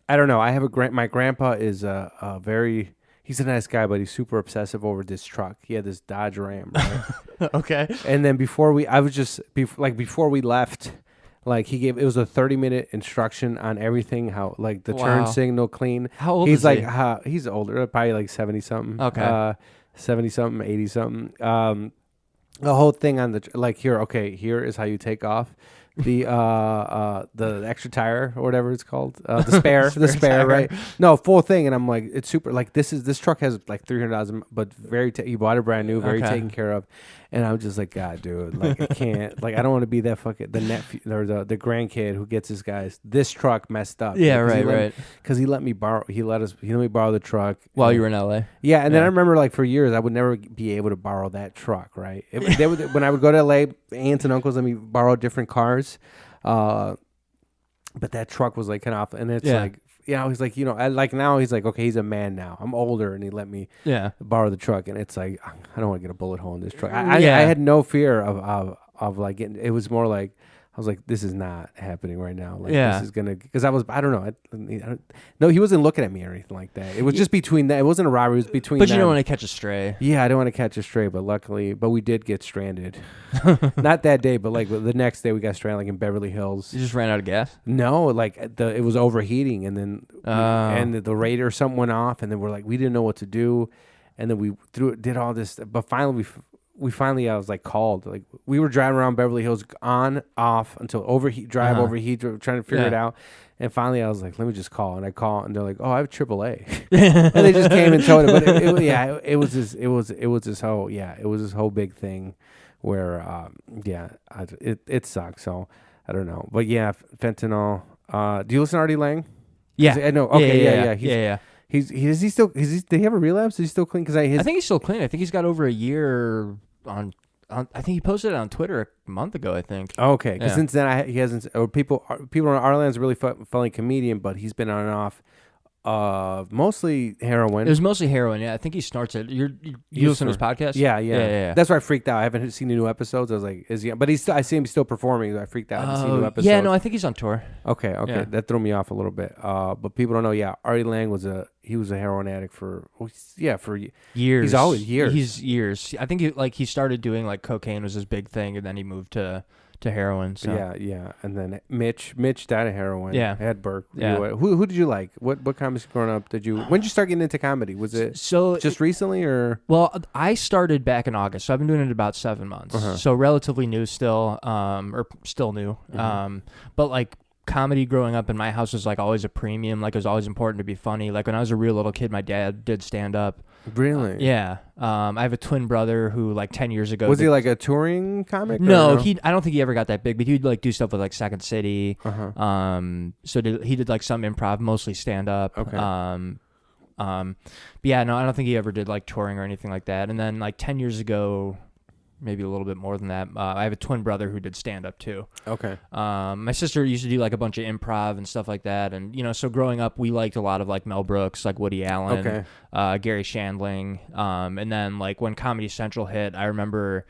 I don't know. I have my grandpa is a very, he's a nice guy, but he's super obsessive over this truck. He had this Dodge Ram, right? Okay. And then before we left, like he gave, it was a 30-minute instruction on everything, how like the turn signal clean. How old he's is like, he? he's older, probably like 70 something. Okay. 70 something, 80 something. The whole thing on the like here is how you take off the extra tire or whatever it's called, the spare, right? No, full thing. And I'm like, it's super, like this truck has like 300,000, but he bought it brand new, very taken care of. And I'm just like, God, dude, like I can't, like I don't want to be that fucking the the grandkid who gets this truck messed up. Yeah, right. Because he let me borrow the truck while you were in LA. Yeah, and then I remember like for years I would never be able to borrow that truck. Right, when I would go to LA, aunts and uncles let me borrow different cars, but that truck was like kind of off, and it's like. Yeah, he's like, like now he's like, okay, he's a man now. I'm older, and he let me borrow the truck, and it's like, I don't want to get a bullet hole in this truck. I had no fear of like getting. It was more like I was like, this is not happening right now. Like this is gonna, because I don't know. No, he wasn't looking at me or anything like that. It was just between that. It wasn't a robbery. It was between. But you don't want to catch a stray. Yeah, I don't want to catch a stray. But luckily, we did get stranded. Not that day, but like the next day we got stranded, like in Beverly Hills. You just ran out of gas? No, like it was overheating, and then and the radiator something went off, and then we're like, we didn't know what to do, and then we did all this, but finally I was like called, like we were driving around Beverly Hills on off until overheat, trying to figure it out, and finally I was like, let me just call, and I call, and they're like, oh, I have AAA, and they just came and towed it, but it was this whole big thing where it sucks, so I don't know, but yeah, fentanyl. Do you listen to Artie Lang? Yeah, I know. Okay, yeah. Did he have a relapse? Is he still clean? Because I think he's still clean. I think he's got over a year on. I think he posted it on Twitter a month ago. I think. Okay, because since then he hasn't. Or people on Arlen's really funny comedian, but he's been on and off. Mostly heroin. It was mostly heroin. Yeah, I think he snorts it. You listen to his podcast? Yeah. That's why I freaked out. I haven't seen the new episodes. I was like, is he? But I see him still performing. I freaked out. I haven't seen new episodes. Yeah, no, I think he's on tour. Okay, yeah. That threw me off a little bit. But people don't know. Yeah, Artie Lang was a heroin addict for years. He's always years. He's years. I think he started doing like cocaine was his big thing, and then he moved to heroin. So. Yeah, and then Mitch died of heroin. Yeah, Ed Burke. Yeah. Who did you like? What comics growing up did you? When did you start getting into comedy? Was it just recently or? Well, I started back in August, so I've been doing it about 7 months. So relatively new still, or still new. But like comedy growing up in my house was like always a premium. Like it was always important to be funny. Like when I was a real little kid, my dad did stand up. Really? Yeah. I have a twin brother who like 10 years ago. Was he like a touring comic? No, I don't think he ever got that big, but he'd like do stuff with like Second City. So he did like some improv, mostly stand up. Okay. But yeah, no, I don't think he ever did like touring or anything like that. And then like 10 years ago, maybe a little bit more than that, I have a twin brother who did stand up too. Okay. My sister used to do like a bunch of improv and stuff like that, and so growing up we liked a lot of like Mel Brooks, like Woody Allen, Gary Shandling, and then like when Comedy Central hit, I remember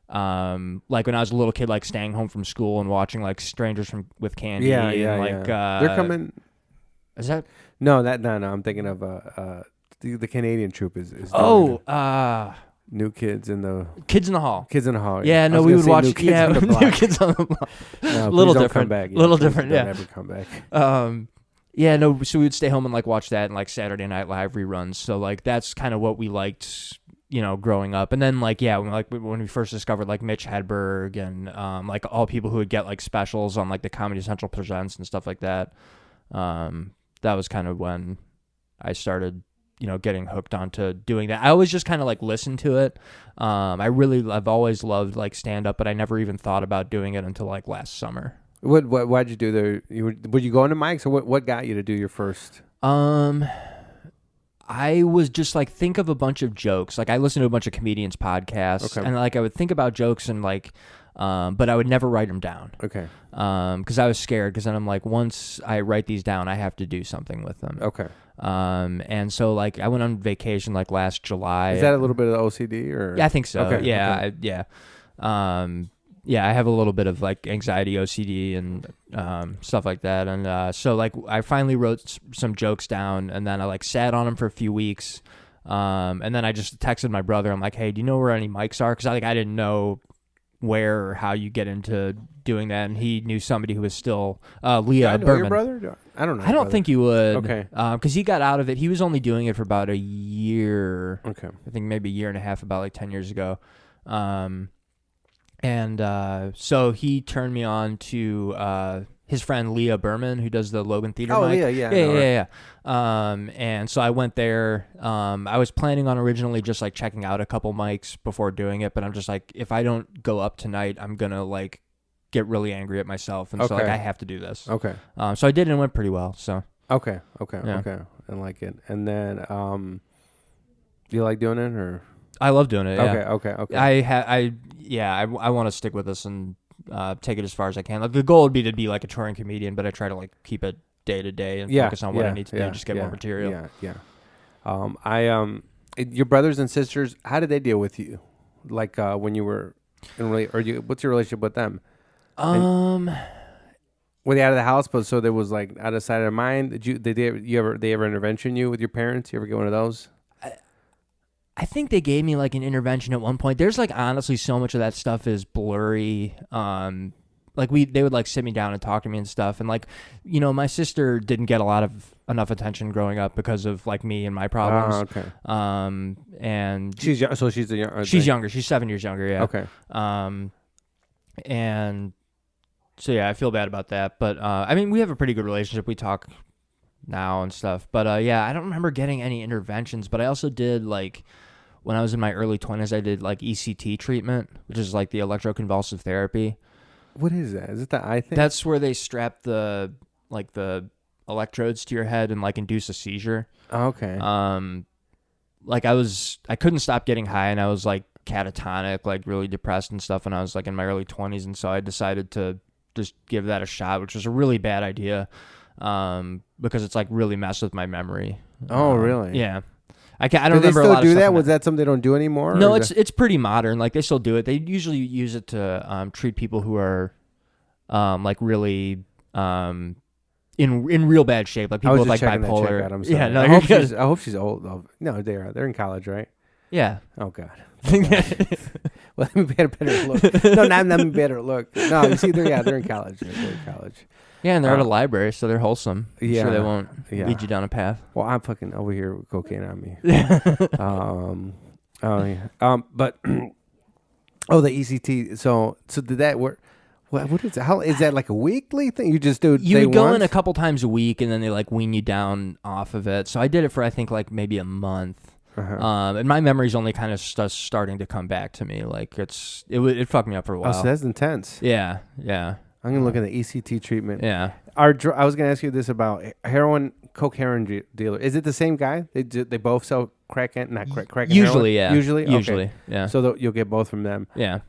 like when I was a little kid, like staying home from school and watching like Strangers with Candy. Like they're coming. Is that no? I'm thinking of the Canadian troupe is New Kids in the Hall. Kids in the Hall. Yeah, no, we would watch. New Kids on the Block. No, little different. Come back. Little different. Don't ever come back. Yeah, no. So we would stay home and like watch that and like Saturday Night Live reruns. So like that's kind of what we liked, growing up. And then like when we first discovered like Mitch Hedberg and like all people who would get like specials on like the Comedy Central Presents and stuff like that. That was kind of when I started getting hooked onto doing that. I always just kind of like listened to it. I've always loved like stand up, but I never even thought about doing it until like last summer. Why'd you do were you going to mics, or what got you to do your first? I was just like, think of a bunch of jokes. Like I listened to a bunch of comedians podcasts and like I would think about jokes and like, but I would never write them down. Okay. Because I was scared. Because then I'm like, once I write these down, I have to do something with them. Okay. And so like I went on vacation like last July. Is that a little bit of OCD or? Yeah, I think so. Okay. Yeah, Okay. Yeah, I have a little bit of like anxiety, OCD, and stuff like that. And so like I finally wrote some jokes down, and then I like sat on them for a few weeks. And then I just texted my brother. I'm like, hey, do you know where any mics are? Because I didn't know where or how you get into doing that. And he knew somebody who was still Leah I know Berman. your brother? I don't know. I don't think you would. Okay. Because he got out of it. He was only doing it for about a year. Okay. I think maybe a year and a half, about like 10 years ago. So he turned me on to his friend Leah Berman, who does the Logan Theater. Oh, mic. yeah. And so I went there. I was planning on originally just like checking out a couple mics before doing it, but I'm just like, if I don't go up tonight, I'm gonna like get really angry at myself, and so like I have to do this. Okay. So I did, and it went pretty well. So Okay. Yeah. Okay. I like it. And then, do you like doing it or? I love doing it. Yeah. Okay. I want to stick with this and take it as far as I can. Like the goal would be to be like a touring comedian, but I try to like keep it day to day and focus on what I need to do, just get more material. Yeah. Your brothers and sisters, how did they deal with you? Like when you were what's your relationship with them? Were they out of the house, but so there was like out of sight of mind? Did they ever intervention you with your parents? You ever get one of those? I think they gave me like an intervention at one point. There's like honestly so much of that stuff is blurry. Like they would like sit me down and talk to me and stuff. And like, you know, my sister didn't get enough attention growing up because of like me and my problems. Okay. And she's young, so she's younger. She's 7 years younger. Yeah. Okay. And so yeah, I feel bad about that. But I mean, we have a pretty good relationship. We talk now and stuff. But yeah, I don't remember getting any interventions. But I also did like when I was in my early 20s, I did like ECT treatment, which is like the electroconvulsive therapy. What is that? Is it the eye thing? That's where they strap the electrodes to your head and like induce a seizure. Oh, okay. Like I couldn't stop getting high, and I was like catatonic, like really depressed and stuff when I was like in my early 20s, and so I decided to just give that a shot, which was a really bad idea, because it's like really messed with my memory. Oh, really? Yeah. I don't remember they a still lot of do stuff. that? Was that something they don't do anymore? No, it's pretty modern. Like they still do it. They usually use it to treat people who are like really in real bad shape, like people with like bipolar. Yeah, no, I hope she's old. No, they're in college, right? Yeah. Oh God. Well, let me get a better look. No, not let me better look. No, you see, they're in college. They're in college. Yeah, and they're at a library, so they're wholesome. I'm sure they won't lead you down a path. Well, I'm fucking over here with cocaine on me. But the ECT. So did that work? What is it? How is that like a weekly thing? You just do? You would go in a couple times a week, and then they like wean you down off of it. So I did it for I think like maybe a month. And my memory's only kind of starting to come back to me. Like it fucked me up for a while. Oh, so that's intense. Yeah. I'm gonna look at the ECT treatment. Yeah. I was gonna ask you this about coke heroin dealer. Is it the same guy? They both sell crack and not crack. Usually, heroin? yeah. Usually, okay. yeah. So you'll get both from them. Yeah.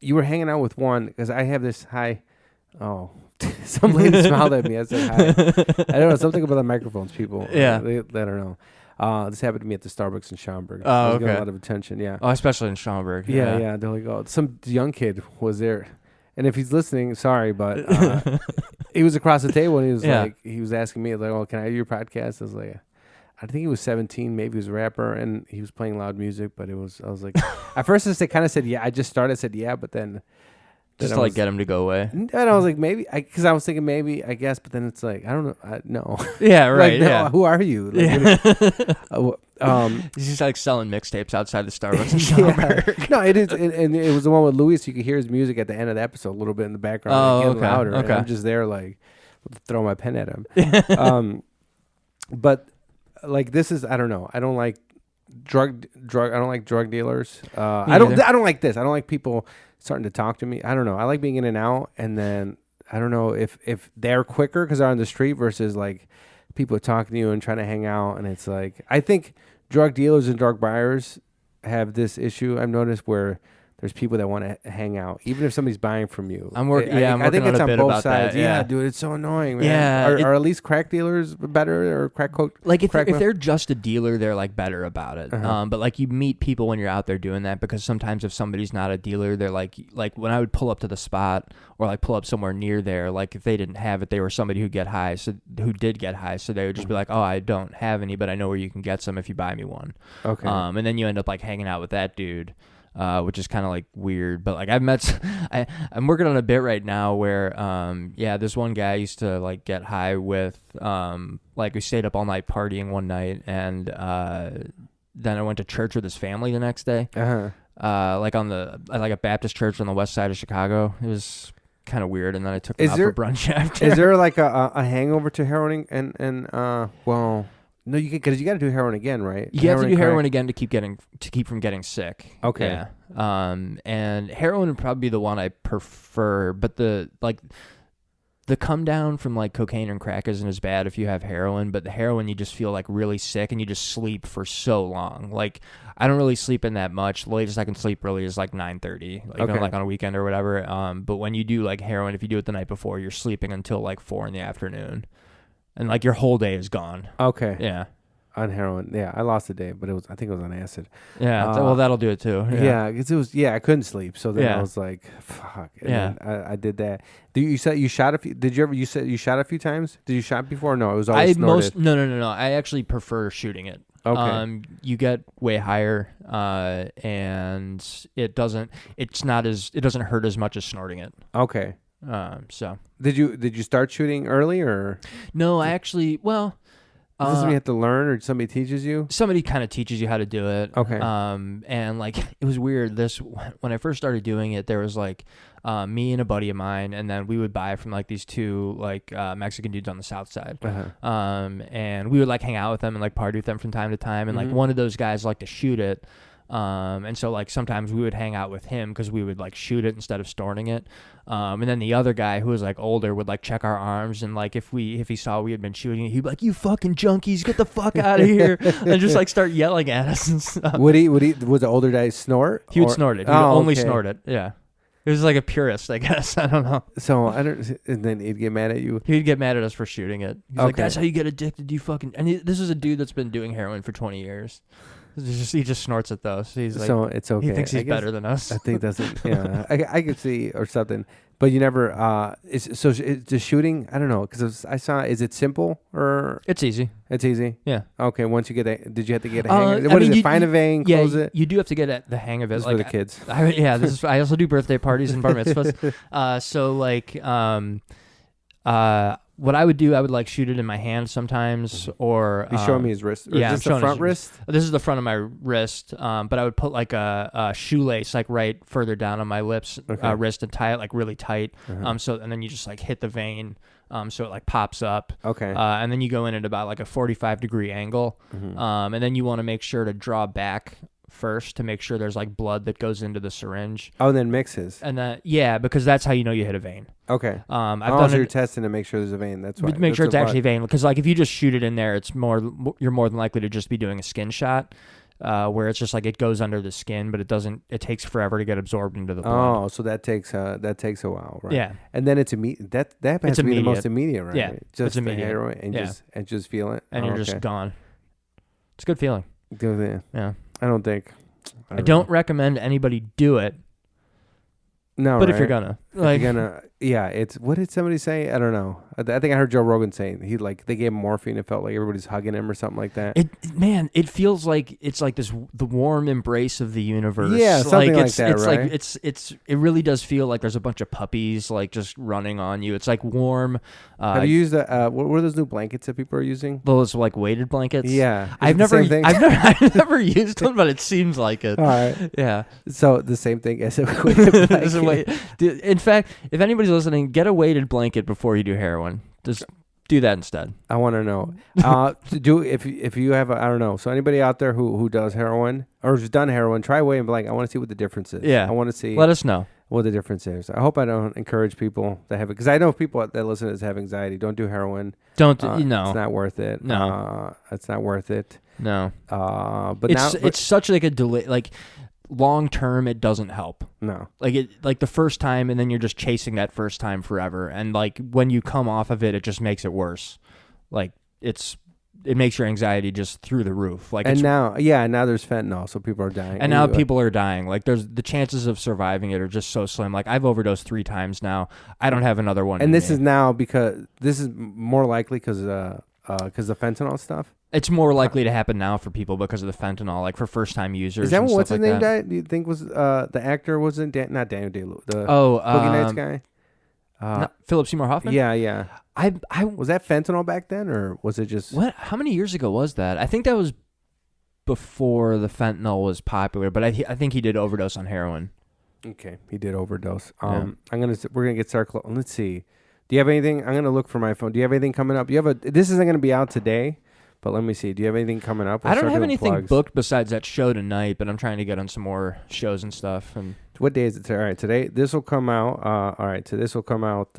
You were hanging out with one because I have this high. Oh, some lady smiled at me. I said hi. I don't know, something about the microphones, people. Yeah. They don't know. This happened to me at the Starbucks in Schaumburg. Oh, okay. Got a lot of attention. Yeah. Oh, especially in Schaumburg. Yeah. They're like, oh, some young kid was there. And if he's listening, sorry, but he was across the table and he was like, he was asking me, like, oh, can I do your podcast? I was like, I think he was 17, maybe he was a rapper, and he was playing loud music, but I was like, at first I kind of said, yeah, I just started, said, yeah, but then. Just to like get him to go away. And I was like, maybe, because I was thinking maybe, I guess, but then it's like, I don't know, no. Yeah, right. Like, yeah. Who are you? Like, he's just like selling mixtapes outside the Starbucks in Schaumburg. No, it is, and it was the one with Louis. So you could hear his music at the end of the episode a little bit in the background. Oh, getting okay. louder. Okay. And I'm just there, like, throw my pen at him. But like, this is, I don't know. I don't like drug. I don't like drug dealers. I don't like this. I don't like people starting to talk to me. I don't know. I like being in and out, and then I don't know if they're quicker because they're on the street versus like people talking to you and trying to hang out. And it's like, I think drug dealers and drug buyers have this issue I've noticed where there's people that want to hang out, even if somebody's buying from you. I'm working. Yeah, I'm I think working it's on a on bit both about sides. that. Yeah, dude, it's so annoying, man. Yeah, are at least crack dealers better or crack coke? Like if crack they're just a dealer, they're like better about it. But like you meet people when you're out there doing that, because sometimes if somebody's not a dealer, they're like when I would pull up to the spot or like pull up somewhere near there, like if they didn't have it, they were somebody who did get high, so they would just be like, oh, I don't have any, but I know where you can get some if you buy me one. Okay. And then you end up like hanging out with that dude. Which is kind of like weird, but like I'm working on a bit right now where, this one guy I used to like get high with, like we stayed up all night partying one night, and then I went to church with his family the next day, like like a Baptist church on the west side of Chicago. It was kind of weird, and then I took him out for brunch after. Is there like a hangover to heroin and well? No, you because you got to do heroin again, right? You have to do heroin again to keep from getting sick. Okay. Yeah. And heroin would probably be the one I prefer, but the come down from like cocaine and crack isn't as bad if you have heroin, but the heroin you just feel like really sick and you just sleep for so long. Like I don't really sleep in that much. The latest I can sleep really is like 9:30, like, like on a weekend or whatever. But when you do like heroin, if you do it the night before, you're sleeping until like 4 in. And like your whole day is gone. Okay. Yeah. On heroin, yeah, I lost a day, but I think it was on acid. Yeah. Well, that'll do it too. Yeah, because it was. Yeah, I couldn't sleep, so then I was like, "Fuck." And then I did that. You said you shot a few. Did you ever? You said you shot a few times. Did you shot before? No, it was always snorted. No. I actually prefer shooting it. Okay. You get way higher, and it doesn't hurt as much as snorting it. Okay. So did you start shooting early or? No, I actually Is this something you have to learn or somebody teaches you? Somebody kind of teaches you how to do it. Okay. And like it was weird. When I first started doing it, there was like me and a buddy of mine, and then we would buy from like these two like Mexican dudes on the south side. And we would like hang out with them and like party with them from time to time. And like one of those guys liked to shoot it. And so like sometimes we would hang out with him because we would like shoot it instead of snorting it. And then the other guy who was like older would like check our arms, and like if he saw we had been shooting it, he'd be like, "You fucking junkies, get the fuck out of here!" and just like start yelling at us and stuff. Was the older guy snort? He would snort it. He would only snort it. Yeah. He was like a purist, I guess. I don't know. So and then he'd get mad at you. He'd get mad at us for shooting it. He's like, "That's how you get addicted. You fucking." And this is a dude that's been doing heroin for 20 years. He just snorts at those. He's like, so it's okay. He thinks he's better than us. I think that's it. Yeah, I could see or something. But you never. It's the shooting. I don't know because I saw. Is it simple or? It's easy. It's easy. Yeah. Okay. Once you get did you have to get a hang? What is it? Find a vein. Close it. You do have to get the hang of it. This like for the kids. I also do birthday parties and bar mitzvahs. So like what I would do, I would like shoot it in my hand sometimes, or he's showing me his wrist. Or yeah, is this the front wrist? This is the front of my wrist. But I would put like a shoelace like right further down on my wrist and tie it like really tight. So and then you just like hit the vein. So it like pops up. Okay. And then you go in at about like a 45-degree angle. And then you want to make sure to draw back first to make sure there's like blood that goes into the syringe. Oh, then mixes. And because that's how you know you hit a vein. Okay. You're testing to make sure there's a vein. That's why. Make sure it's actually a vein, because like if you just shoot it in there, you're more than likely to just be doing a skin shot, where it's just like it goes under the skin, but it takes forever to get absorbed into the blood. Oh, so that takes a while, right? Yeah. And then it's immediate. That has to be the most immediate, right? Yeah. Just it's immediate. The heroin and just feel it, and you're just gone. It's a good feeling. Yeah. I don't think. I don't recommend anybody do it. No, but right? if you're gonna, it's what did somebody say? I don't know. I think I heard Joe Rogan saying they gave him morphine. It felt like everybody's hugging him or something like that. It feels like it's like the warm embrace of the universe. Yeah, something like that. It's right? like it really does feel like there's a bunch of puppies like just running on you. It's like warm. Have you used what are those new blankets that people are using? Those like weighted blankets. Yeah, I've never used them, but it seems like it. All right. Yeah. So the same thing as a weighted blanket. In fact, if anybody's listening, get a weighted blanket before you do heroin. Just do that instead. I want to know. If you have I don't know. So anybody out there who does heroin or has done heroin, try weighted blanket. I want to see what the difference is. Yeah. I want to see. Let us know what the difference is. I hope I don't encourage people that have it, because I know people that listen to this have anxiety. Don't do heroin. Don't it's not worth it. No, it's not worth it. No. But it's such like a delay. Like long term, it doesn't help. No. Like the first time, and then you're just chasing that first time forever. And like when you come off of it, it just makes it worse. Like it makes your anxiety just through the roof. Like, and now there's fentanyl, so people are dying. And now people are dying. Like, there's the chances of surviving it are just so slim. Like, I've overdosed 3 times now. I don't have another one. And this is now because this is more likely because the fentanyl stuff. It's more likely to happen now for people because of the fentanyl, like for first-time users. Is that and what's stuff his like name that. died? Do you think was the actor wasn't not Daniel Day-Lewis, the Boogie Nights guy? Philip Seymour Hoffman? Yeah. I was that fentanyl back then, or was it just what? How many years ago was that? I think that was before the fentanyl was popular, but I think he did overdose on heroin. Okay, he did overdose. We're gonna get started. Let's see. Do you have anything? I'm gonna look for my phone. Do you have anything coming up? This isn't gonna be out today, but let me see. Do you have anything coming up? I don't have anything booked besides that show tonight, but I'm trying to get on some more shows and stuff. And what day is it? All right, today this will come out. All right, so this will come out.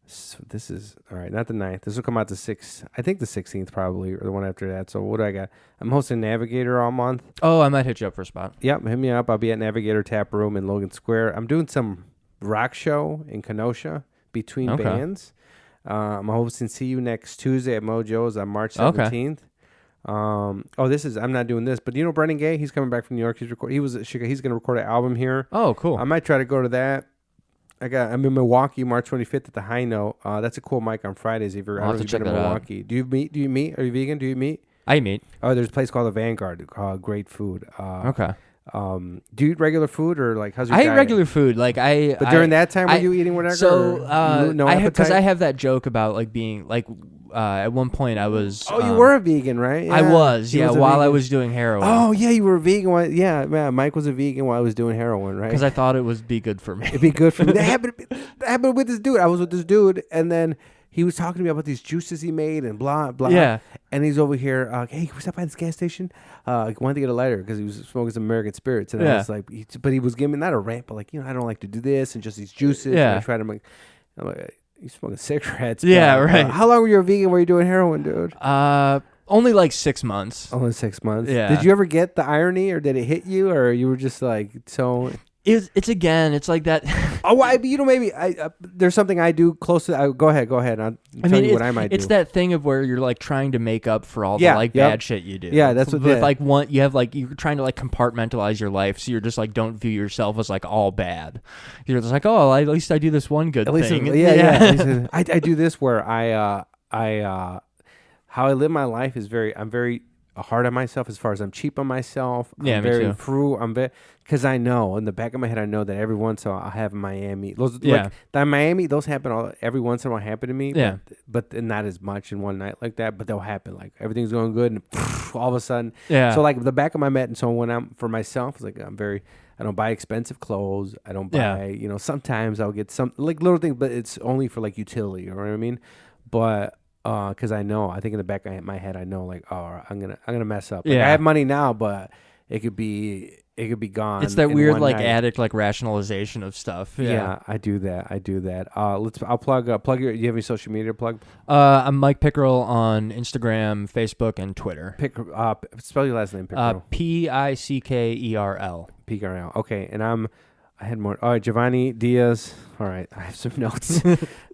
So this is all right. Not the 9th. This will come out the 6th. I think the 16th probably, or the one after that. So what do I got? I'm hosting Navigator all month. Oh, I might hit you up for a spot. Yep, hit me up. I'll be at Navigator Tap Room in Logan Square. I'm doing some rock show in Kenosha between bands. I'm hosting See You Next Tuesday at Mojo's on March 17th. I'm not doing this, but you know Brendan Gay? He's coming back from New York. He's going to record an album here. Oh, cool. I might try to go to that. I'm in Milwaukee, March 25th at the High Note. That's a cool mic on Fridays. If you're out of Milwaukee, do you meet? Are you vegan? Do you meet? I meet. Oh, there's a place called the Vanguard. Great food. Okay. Do you eat regular food or like how's your diet? I eat regular food. Like But during that time, were you eating whatever? So no because I have that joke about like being like at one point I was. Oh, you were a vegan, right? Yeah. I was. Yeah, while I was doing heroin. Oh yeah, you were a vegan. Man, Mike was a vegan while I was doing heroin, right? Because I thought it would be good for me. It'd be good for me. That happened with this dude. I was with this dude, and then he was talking to me about these juices he made and blah blah. Yeah. And he's over here. Hey, can we stop by this gas station? I wanted to get a lighter because he was smoking some American Spirits, and I was like, but he was giving me not a rant, but like, I don't like to do this and just these juices. Yeah. And I tried to make. I'm like, you smoking cigarettes? Yeah, right. How long were you a vegan? Were you doing heroin, dude? Only like 6 months. Only 6 months. Yeah. Did you ever get the irony, or did it hit you, or you were just like so? It's like that. Maybe there's something I do close to. Go ahead. I'll tell you what I might do. It's that thing of where you're like trying to make up for all the bad shit you do. Yeah, that's what. With like you have like you're trying to like compartmentalize your life, so you're just like don't view yourself as like all bad. You're just like, oh, at least I do this one good thing. Yeah. I do this where how I live my life is I'm very hard on myself as far as I'm cheap on myself. I'm very frugal. Because I know in the back of my head, I know that every once in a while I'll have Miami. Those happen every once in a while happen to me. Yeah. But not as much in one night like that. But they'll happen. Like everything's going good, and all of a sudden. Yeah. So like the back of my head, and so when I'm for myself, it's like I don't buy expensive clothes. I don't buy. Sometimes I'll get some like little things, but it's only for like utility. You know what I mean? But. Because I think in the back of my head, I know like, oh, I'm gonna mess up. Like, I have money now, but it could be gone. It's that weird like night. addict like rationalization of stuff. Yeah, I do that. I'll plug your. Do you have any social media to plug? I'm Mike Pickerl on Instagram, Facebook, and Twitter. Spell your last name. Pickerl. Pickerl. Pickerl. Okay, and I had more. All right, Jhovany Diaz. All right, I have some notes.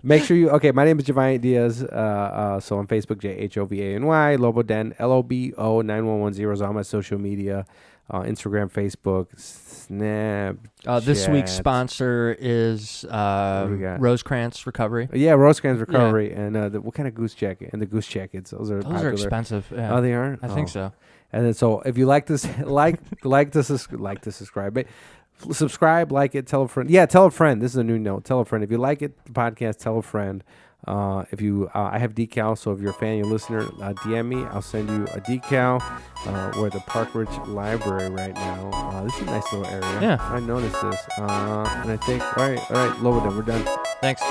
Make sure you. Okay, my name is Jhovany Diaz. So on Facebook, Jhovany. Lobo Den, LOBO 9110 is on my social media. Instagram, Facebook, Snap. This week's sponsor is Rosecrans Recovery. Yeah, Rosecrans Recovery, and what kind of goose jacket? And the goose jackets. Those are popular. Expensive. Yeah. Oh, they are. I think so. And then so if you like this, like to subscribe. But subscribe, like it, tell a friend. Yeah, tell a friend. This is a new note. Tell a friend. If you like it, the podcast, tell a friend. If you, I have decals, so if you're a fan, you're a listener, DM me. I'll send you a decal. We're at the Park Ridge Library right now. This is a nice little area. Yeah. I noticed this. And I think, all right, Lobo, we're done. Thanks.